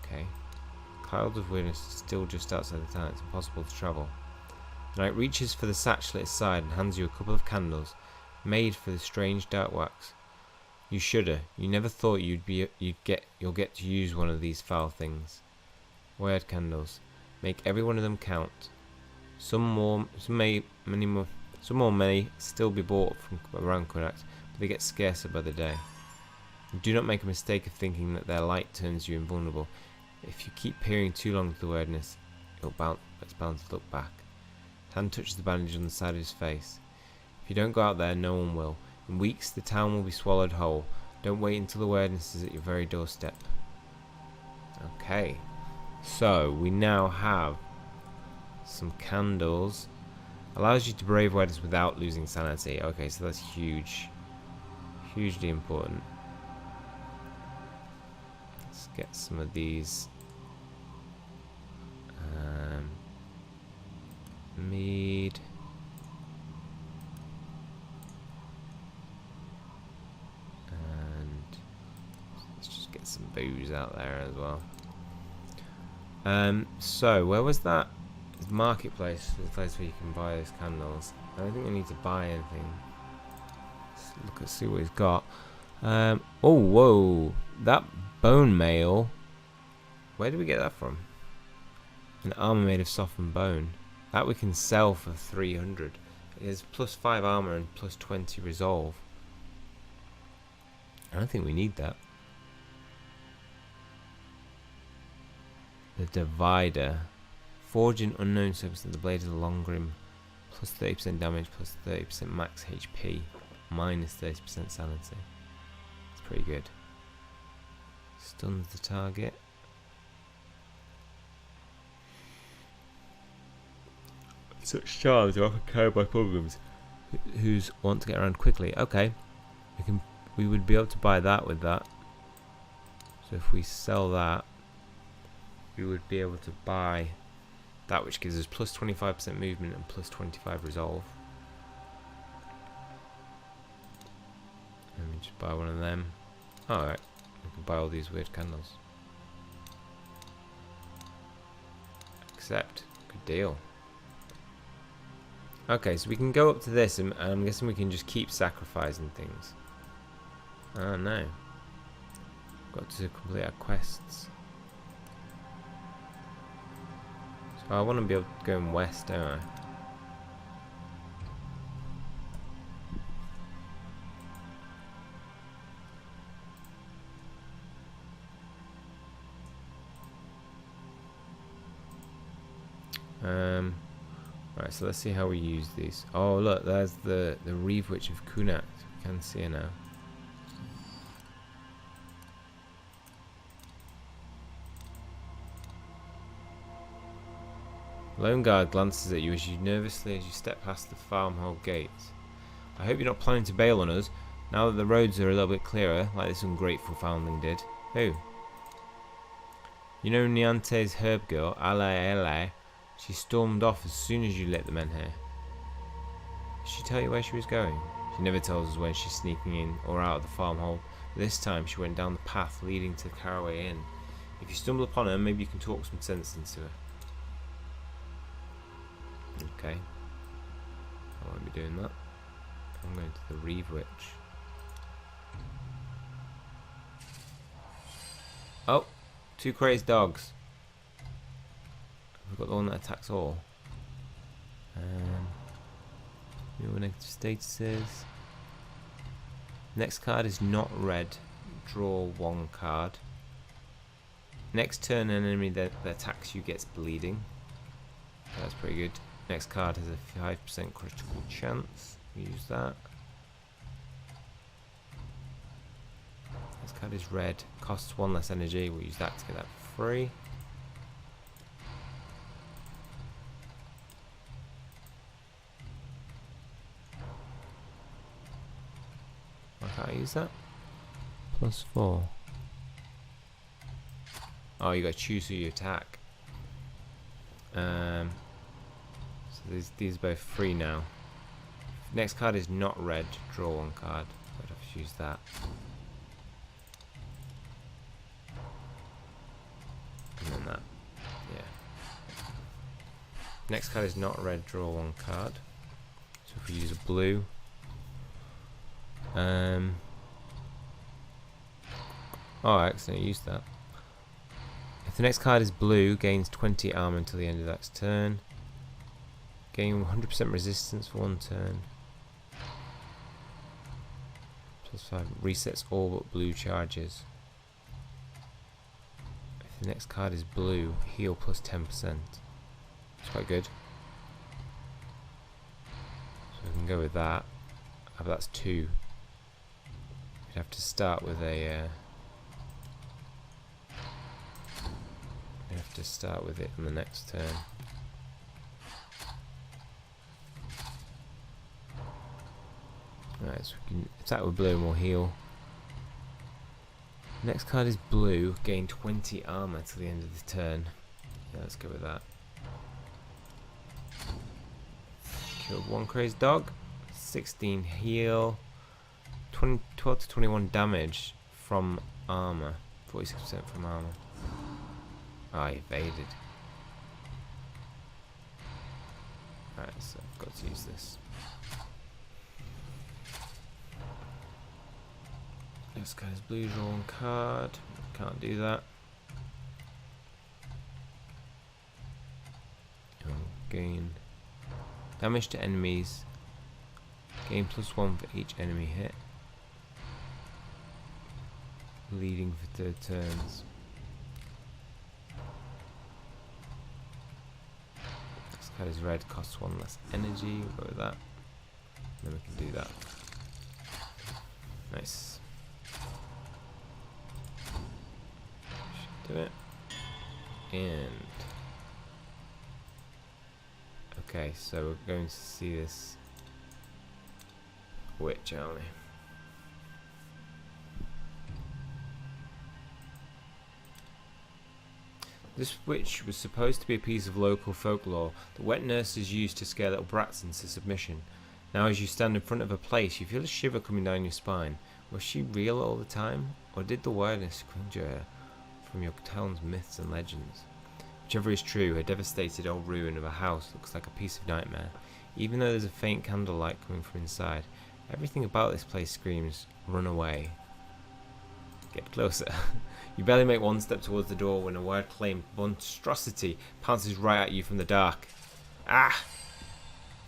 Okay. Clouds of weirdness is still just outside the town. It's impossible to travel. The knight reaches for the satchel at his side and hands you a couple of candles, made for the strange dark wax. You shudder. You never thought you'll get to use one of these foul things. Weird candles. Make every one of them count. Some more may still be bought from around Kunak, but they get scarcer by the day. Do not make a mistake of thinking that their light turns you invulnerable. If you keep peering too long to the weirdness, it's bound to look back. His hand touches the bandage on the side of his face. If you don't go out there, no one will. In weeks, the town will be swallowed whole. Don't wait until the weirdness is at your very doorstep. Okay. So, we now have some candles. Allows you to brave weirdness without losing sanity. Okay, so that's huge. Hugely important. Let's get some of these. Mead. booze out there as well. So where was that? It's marketplace, the place where you can buy those candles. I don't think I need to buy anything. Let's look and see what he's got. Oh, whoa, that bone mail. Where did we get that from? An armor made of softened bone. That we can sell for 300. It has +5 armor and +20 resolve. I don't think we need that. The divider. Forge an unknown surface of the blade of the long grim. +30% damage, +30% max HP, -30% sanity. It's pretty good. Stuns the target. Such charms are often carried by pilgrims who want to get around quickly. Okay, we would be able to buy that with that. So if we sell that, we would be able to buy that, which gives us +25% movement and +25 resolve. Let me just buy one of them. Alright, we can buy all these weird candles. Accept. Good deal. Okay, so we can go up to this, and I'm guessing we can just keep sacrificing things. Oh no. Got to complete our quests. So I want to be able to go west, don't I? Right, so let's see how we use these. Oh look, there's the Reeve Witch of Kunat. We can see her now. Lone Guard glances at you as you nervously step past the farmhold gates. I hope you're not planning to bail on us, now that the roads are a little bit clearer, like this ungrateful foundling did. Who? You know Niante's herb girl, Ale. She stormed off as soon as you let the men here. Did she tell you where she was going? She never tells us when she's sneaking in or out of the farmhold. This time she went down the path leading to the Caraway Inn. If you stumble upon her, maybe you can talk some sense into her. Okay. I won't be doing that. I'm going to the Reeve Witch. Oh! 2 crazed dogs. We've got the one that attacks all. Your negative statuses. Next card is not red. Draw 1 card. Next turn, an enemy that attacks you gets bleeding. That's pretty good. Next card has a 5% critical chance. We use that. This card is red. Costs 1 less energy. We'll use that to get that for free. Why can't I use that? +4. Oh, you got to choose who you attack. So these are both free now. Next card is not red. Draw 1 card. I'd have to use that. And then that. Yeah. Next card is not red. Draw 1 card. So if we use a blue. Oh, I accidentally used that. If the next card is blue, gains 20 armor until the end of the next turn. Gain 100% resistance for 1 turn. +5 resets all but blue charges. If the next card is blue, heal +10%. It's quite good. So we can go with that. Oh, but that's 2. We'd have to start with a. We have to start with it on the next turn. Right, so we can attack with blue and we'll heal. Next card is blue, gain 20 armor till the end of the turn. Yeah, let's go with that. Killed 1 crazed dog. 16 heal. 12 to 21 damage from armor. 46% from armor. Oh, I evaded. Right, so I've got to use this. This guy's blue, draw one card. Can't do that. Oh, gain damage to enemies. Gain +1 for each enemy hit. Leading for 3 turns. This card is red, costs 1 less energy. We'll go with that. Then we can do that. Nice. Should do it. And okay, so we're going to see this witch, aren't we? This witch was supposed to be a piece of local folklore that wet nurses used to scare little brats into submission. Now as you stand in front of her place, you feel a shiver coming down your spine. Was she real all the time? Or did the wildness conjure her from your town's myths and legends? Whichever is true, her devastated old ruin of a house looks like a piece of nightmare. Even though there's a faint candlelight coming from inside, everything about this place screams, run away. Get closer. You barely make one step towards the door when a word-claimed monstrosity pounces right at you from the dark. Ah!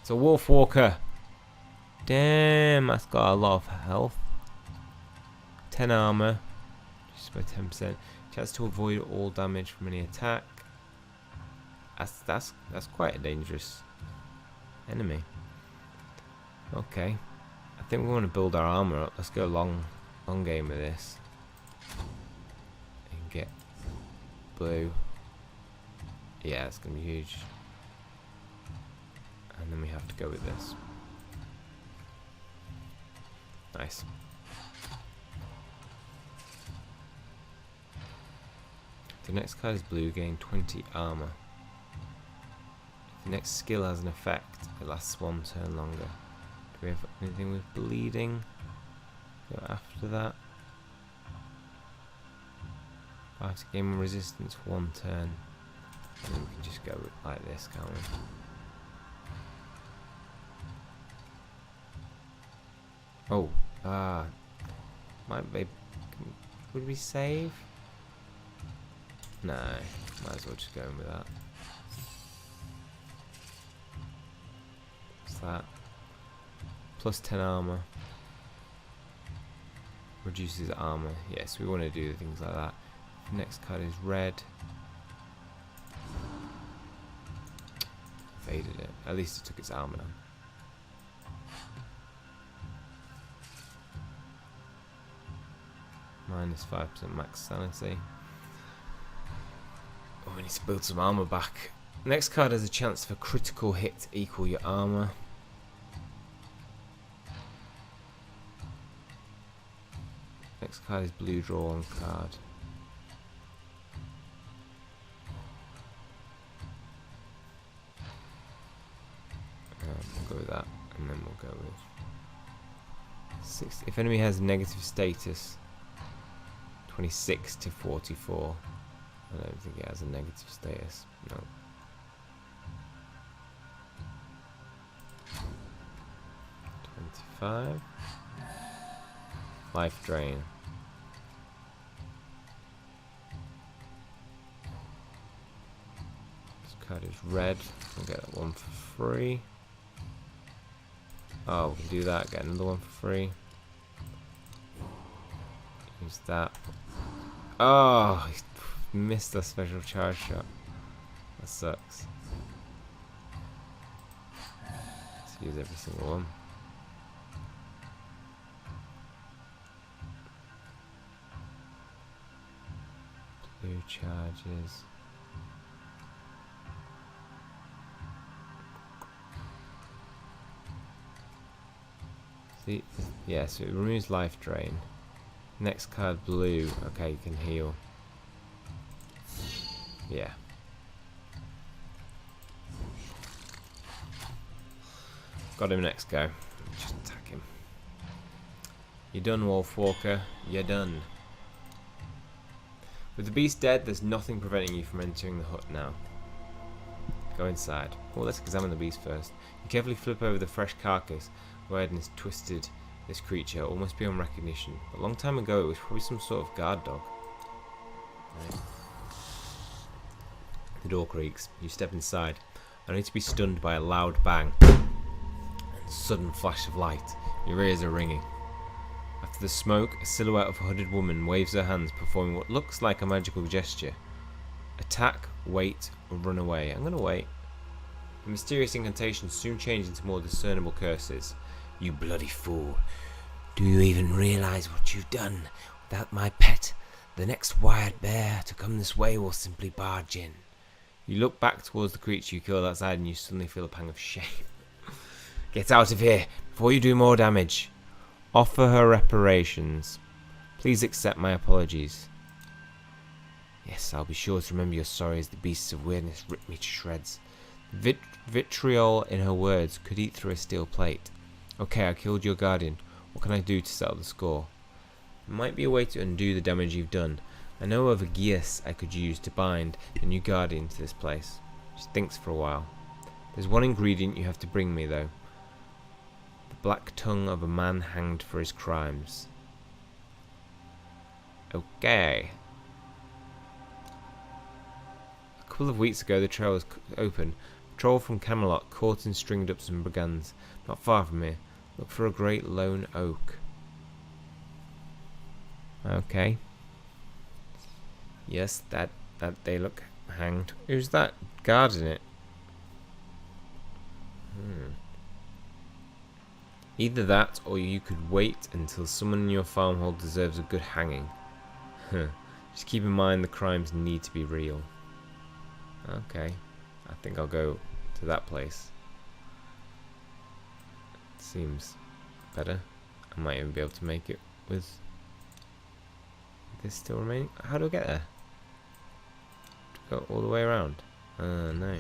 It's a wolf walker. Damn, that's got a lot of health. 10 armor. Just by 10%. Chance to avoid all damage from any attack. That's quite a dangerous enemy. Okay. I think we want to build our armor up. Let's go long game with this. And get blue. Yeah, it's gonna be huge. And then we have to go with this. Nice. The next card is blue, gain 20 armor. If the next skill has an effect, it lasts 1 turn longer. Do we have anything with bleeding? Go after that. I have to gain resistance for 1 turn. And then we can just go like this, can't we? Oh, might be. Would we save? No, might as well just go in with that. What's that? Plus 10 armor. Reduces armor. Yes, we want to do things like that. The next card is red. Faded it. At least it took its armor down. Minus 5% max sanity. Oh, we need to build some armor back. Next card has a chance for critical hit to equal your armor. Next card is blue, draw one card. We'll go with that, and then we'll go with 6. If enemy has negative status, 26 to 44. I don't think it has a negative status. No. $25. Life drain. This card is red. We'll get that one for free. Oh, we can do that. Get another one for free. Use that. Oh, he missed a special charge shot. That sucks. Let's use every single one. Blue charges. See, yeah, so it removes life drain. Next card blue. Okay, you can heal. Yeah. Got him next go. Just attack him. You're done, Wolf Walker. You're done. With the beast dead, there's nothing preventing you from entering the hut now. Go inside. Well, let's examine the beast first. You carefully flip over the fresh carcass. Wherein has twisted this creature, almost beyond recognition. A long time ago, it was probably some sort of guard dog. Right. The door creaks. You step inside, only to be stunned by a loud bang and a sudden flash of light. Your ears are ringing. After the smoke, a silhouette of a hooded woman waves her hands, performing what looks like a magical gesture. Attack, wait, or run away. I'm going to wait. The mysterious incantations soon change into more discernible curses. You bloody fool. Do you even realize what you've done? Without my pet, the next wild bear to come this way will simply barge in. You look back towards the creature you killed outside and you suddenly feel a pang of shame. Get out of here before you do more damage. Offer her reparations. Please accept my apologies. Yes, I'll be sure to remember your sorry as the beasts of weirdness rip me to shreds. Vitriol in her words could eat through a steel plate. Okay, I killed your guardian. What can I do to settle the score? There might be a way to undo the damage you've done. I know of a geas I could use to bind a new guardian to this place. She thinks for a while. There's one ingredient you have to bring me, though. The black tongue of a man hanged for his crimes. Okay. A couple of weeks ago, the trail was open. A troll from Camelot caught and stringed up some brigands. Not far from here. Look for a great lone oak. Okay. Yes, that they look hanged. Who's that guarding it? Either that, or you could wait until someone in your farmhold deserves a good hanging. Just keep in mind the crimes need to be real. Okay. I think I'll go to that place. Seems better. I might even be able to make it with this still remaining. How do I get there? Go all the way around. No.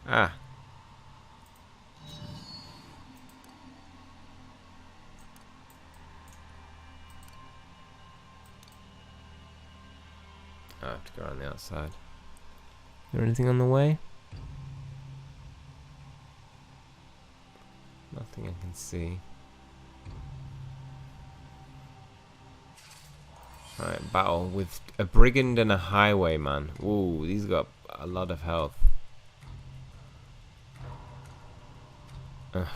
Ah. I have to go around the outside. Is there anything on the way? Nothing I can see. Alright, battle with a brigand and a highwayman. Ooh, these got a lot of health. Ugh.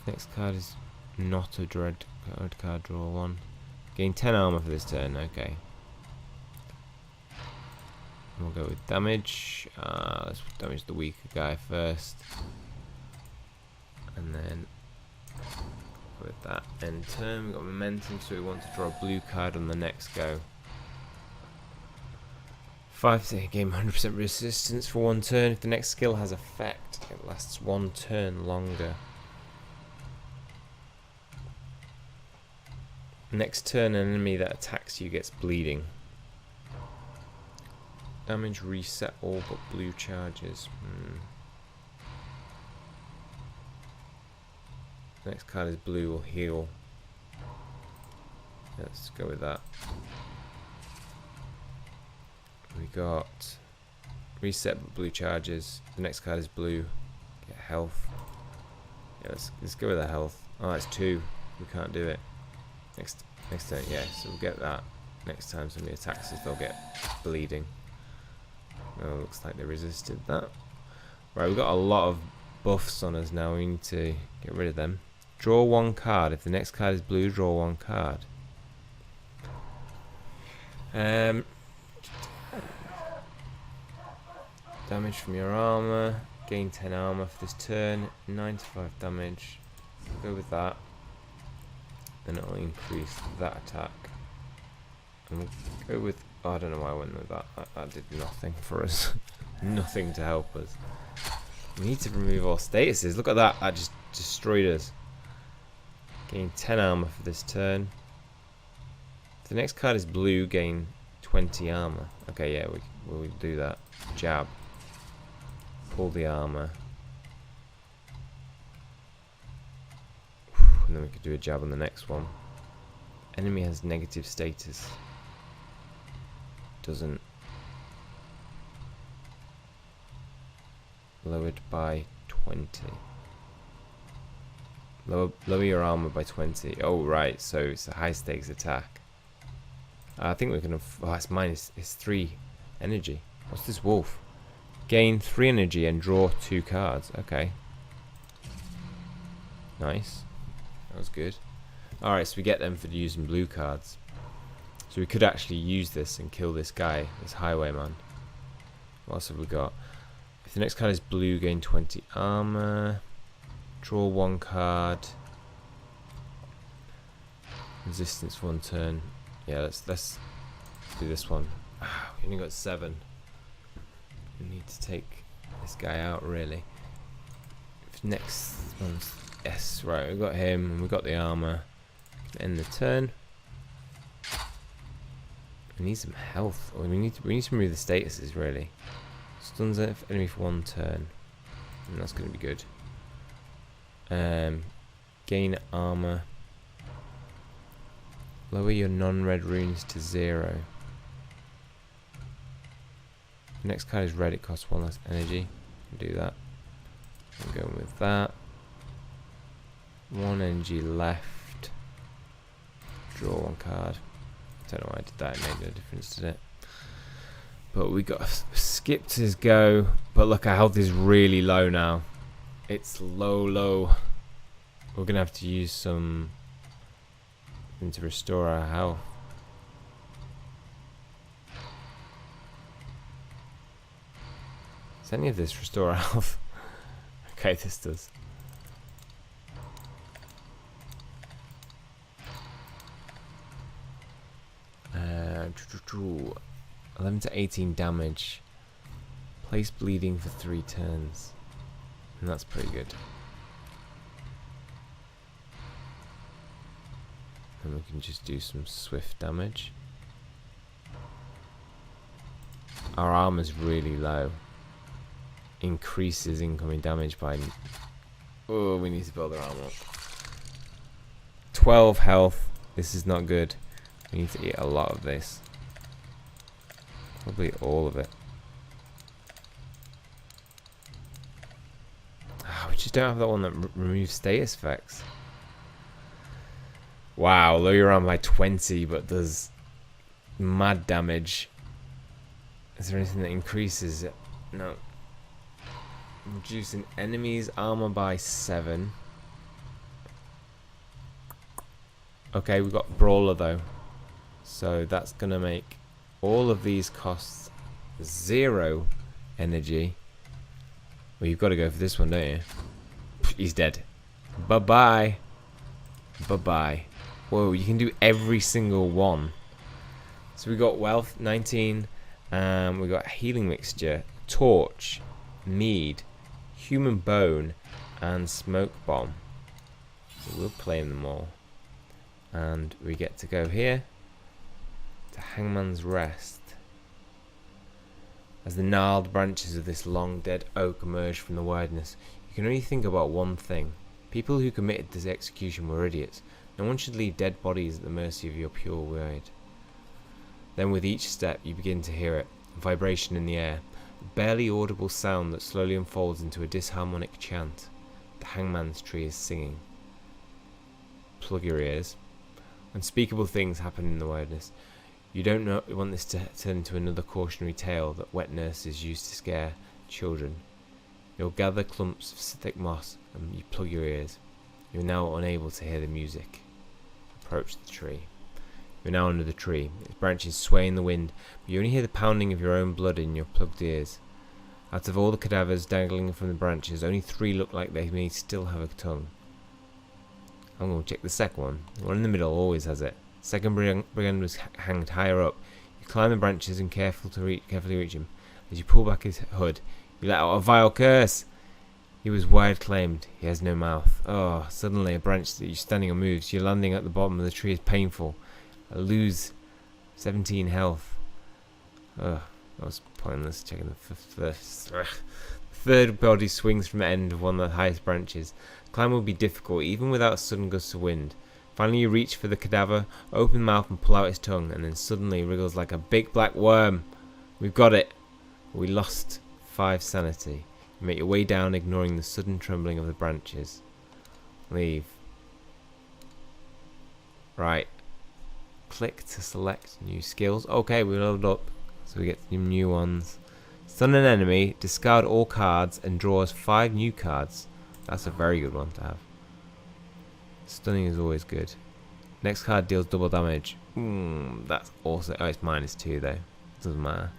Next card is not a dread card, draw one. Gain 10 armor for this turn, okay. We'll go with damage. Let's damage the weaker guy first. And then with that end turn, we've got momentum, so we want to draw a blue card on the next go. 5 to gain 100% resistance for one turn. If the next skill has effect, it lasts one turn longer. Next turn, an enemy that attacks you gets bleeding. Damage reset all but blue charges. Next card is blue, will heal. Let's go with that. We got reset but blue charges. The next card is blue. Get health. Yeah, let's go with the health. Oh, it's 2. We can't do it. Next turn, yeah, so we'll get that. Next time somebody attacks us, they'll get bleeding. Oh, looks like they resisted that. Right, we've got a lot of buffs on us now. We need to get rid of them. Draw one card. If the next card is blue, draw one card. Damage from your armor. Gain 10 armor for this turn. 95 damage. Go with that. Then it'll increase that attack. And we'll go with... Oh, I don't know why I went with that. That did nothing for us. Nothing to help us. We need to remove all statuses. Look at that. That just destroyed us. Gain 10 armor for this turn. If the next card is blue, gain 20 armor. Okay, yeah, we'll do that. Jab. Pull the armor. And then we could do a jab on the next one. Enemy has negative status. Doesn't. Lowered by 20. Lower your armor by 20. Oh, right. So it's a high stakes attack. I think we're going to... Oh, it's minus... It's 3 energy. What's this wolf? Gain 3 energy and draw 2 cards. Okay. Nice. That was good. Alright, so we get them for using blue cards. So we could actually use this and kill this guy, this highwayman. What else have we got? If the next card is blue, gain 20 armor. Draw 1 card. Resistance for 1 turn. Yeah, let's do this one. We only got 7. We need to take this guy out, really. If next one's... Yes, right, we got him and we got the armor. End the turn. We need some health. Or we need to remove the statuses, really. Stuns enemy for 1 turn. And that's going to be good. Gain armor. Lower your non-red runes to 0. The next card is red. It costs 1 less energy. Do that. I'm going with that. 1 energy left. Draw 1 card. Don't know why I did that. It made no difference, did it? But we got skipped his go. But look, our health is really low now. It's low. We're gonna have to use something to restore our health. Does any of this restore our health? Okay, this does. Uh, 11 to 18 damage. Place bleeding for 3 turns. And that's pretty good. And we can just do some swift damage. Our armor's really low. Increases incoming damage by... Oh, we need to build our armor up. 12 health. This is not good. We need to eat a lot of this. Probably all of it. We just don't have that one that removes status effects. Wow, lower your armor by 20, but does mad damage. Is there anything that increases it? No. Reducing enemies' armor by 7. Okay, we've got Brawler though. So that's going to make all of these costs 0 energy. Well, you've got to go for this one, don't you? He's dead. Bye-bye. Bye-bye. Whoa, you can do every single one. So we got Wealth, 19. We got Healing Mixture, Torch, Mead, Human Bone, and Smoke Bomb. So we'll claim them all. And we get to go here to Hangman's Rest. As the gnarled branches of this long dead oak emerge from the wilderness, you can only think about one thing. People who committed this execution were idiots. No one should leave dead bodies at the mercy of your pure word. Then with each step you begin to hear it, a vibration in the air, a barely audible sound that slowly unfolds into a disharmonic chant. The hangman's tree is singing. Plug your ears. Unspeakable things happen in the wilderness. You don't want this to turn into another cautionary tale that wet nurses use to scare children. You'll gather clumps of thick moss and you plug your ears. You're now unable to hear the music. Approach the tree. You're now under the tree. Its branches sway in the wind, but you only hear the pounding of your own blood in your plugged ears. Out of all the cadavers dangling from the branches, only 3 look like they may still have a tongue. I'm going to check the second one. The one in the middle always has it. The second brigand was hanged higher up. You climb the branches and carefully reach him. As you pull back his hood, you let out a vile curse. He was wide claimed. He has no mouth. Oh, suddenly a branch that you're standing on moves. Your landing at the bottom of the tree is painful. I lose 17 health. Ugh, that was pointless checking the first. Third body swings from the end of one of the highest branches. Climb will be difficult even without sudden gusts of wind. Finally you reach for the cadaver, open the mouth and pull out its tongue, and then suddenly wriggles like a big black worm. We've got it. We lost 5 sanity. You make your way down, ignoring the sudden trembling of the branches. Leave. Right. Click to select new skills. Okay, we leveled up, so we get some new ones. Stun an enemy, discard all cards, and draw us 5 new cards. That's a very good one to have. Stunning is always good. Next card deals double damage. That's also... Oh, it's -2 though. Doesn't matter.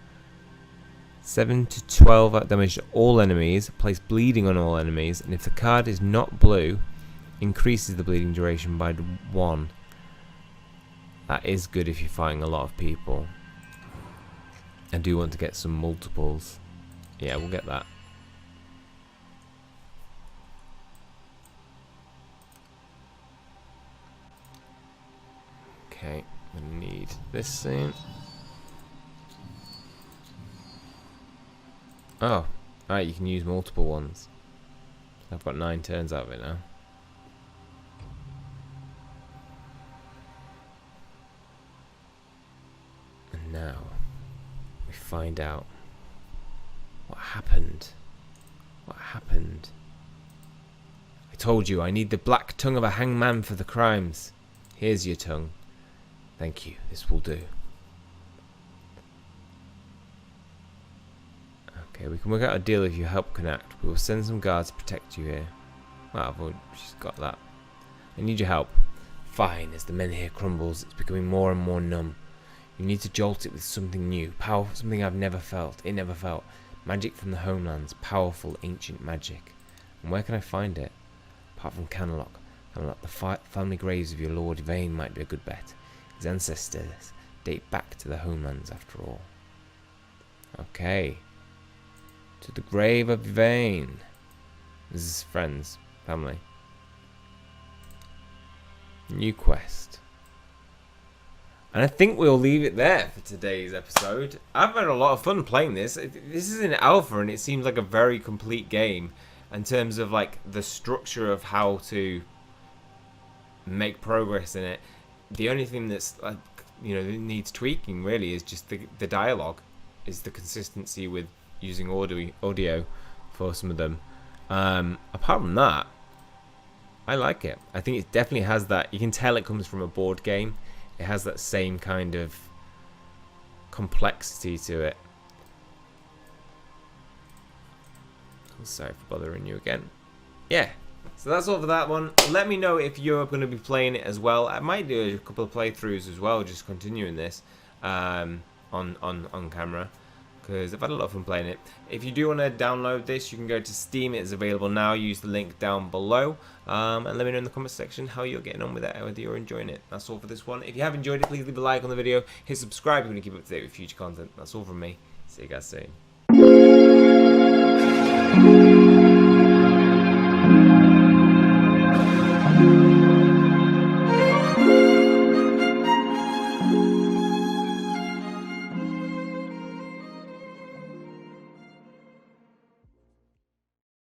7 to 12 damage to all enemies. Place bleeding on all enemies. And if the card is not blue, increases the bleeding duration by 1. That is good if you're fighting a lot of people. I do want to get some multiples. Yeah, we'll get that. Okay, I need this soon. Oh, alright, you can use multiple ones. I've got 9 turns out of it now. And now, we find out what happened. What happened? I told you, I need the black tongue of a hangman for the crimes. Here's your tongue. Thank you, this will do. Okay, we can work out a deal if you help connect. We will send some guards to protect you here. Well, I've already just got that. I need your help. Fine, as the menhir crumbles, it's becoming more and more numb. You need to jolt it with something new, powerful, something I've never felt. It never felt. Magic from the homelands, powerful ancient magic. And where can I find it? Apart from Camelot, the family graves of your Lord Yvain might be a good bet. His ancestors date back to the homelands after all. Okay. To the grave of Yvain. This is friends, family. New quest. And I think we'll leave it there for today's episode. I've had a lot of fun playing this. This is in alpha and it seems like a very complete game in terms of like the structure of how to make progress in it. The only thing that's like, you know, that needs tweaking really is just the dialogue, is the consistency with using audio for some of them. Apart from that, I like it. I think it definitely has that. You can tell it comes from a board game. It has that same kind of complexity to it. Sorry for bothering you again. Yeah. So that's all for that one. Let me know if you're going to be playing it as well. I might do a couple of playthroughs as well, just continuing this on camera, because I've had a lot of fun playing it. If you do want to download this, you can go to Steam. It's available now. Use the link down below, and let me know in the comment section how you're getting on with it, whether you're enjoying it. That's all for this one. If you have enjoyed it, please leave a like on the video. Hit subscribe if you want to keep up to date with future content. That's all from me. See you guys soon.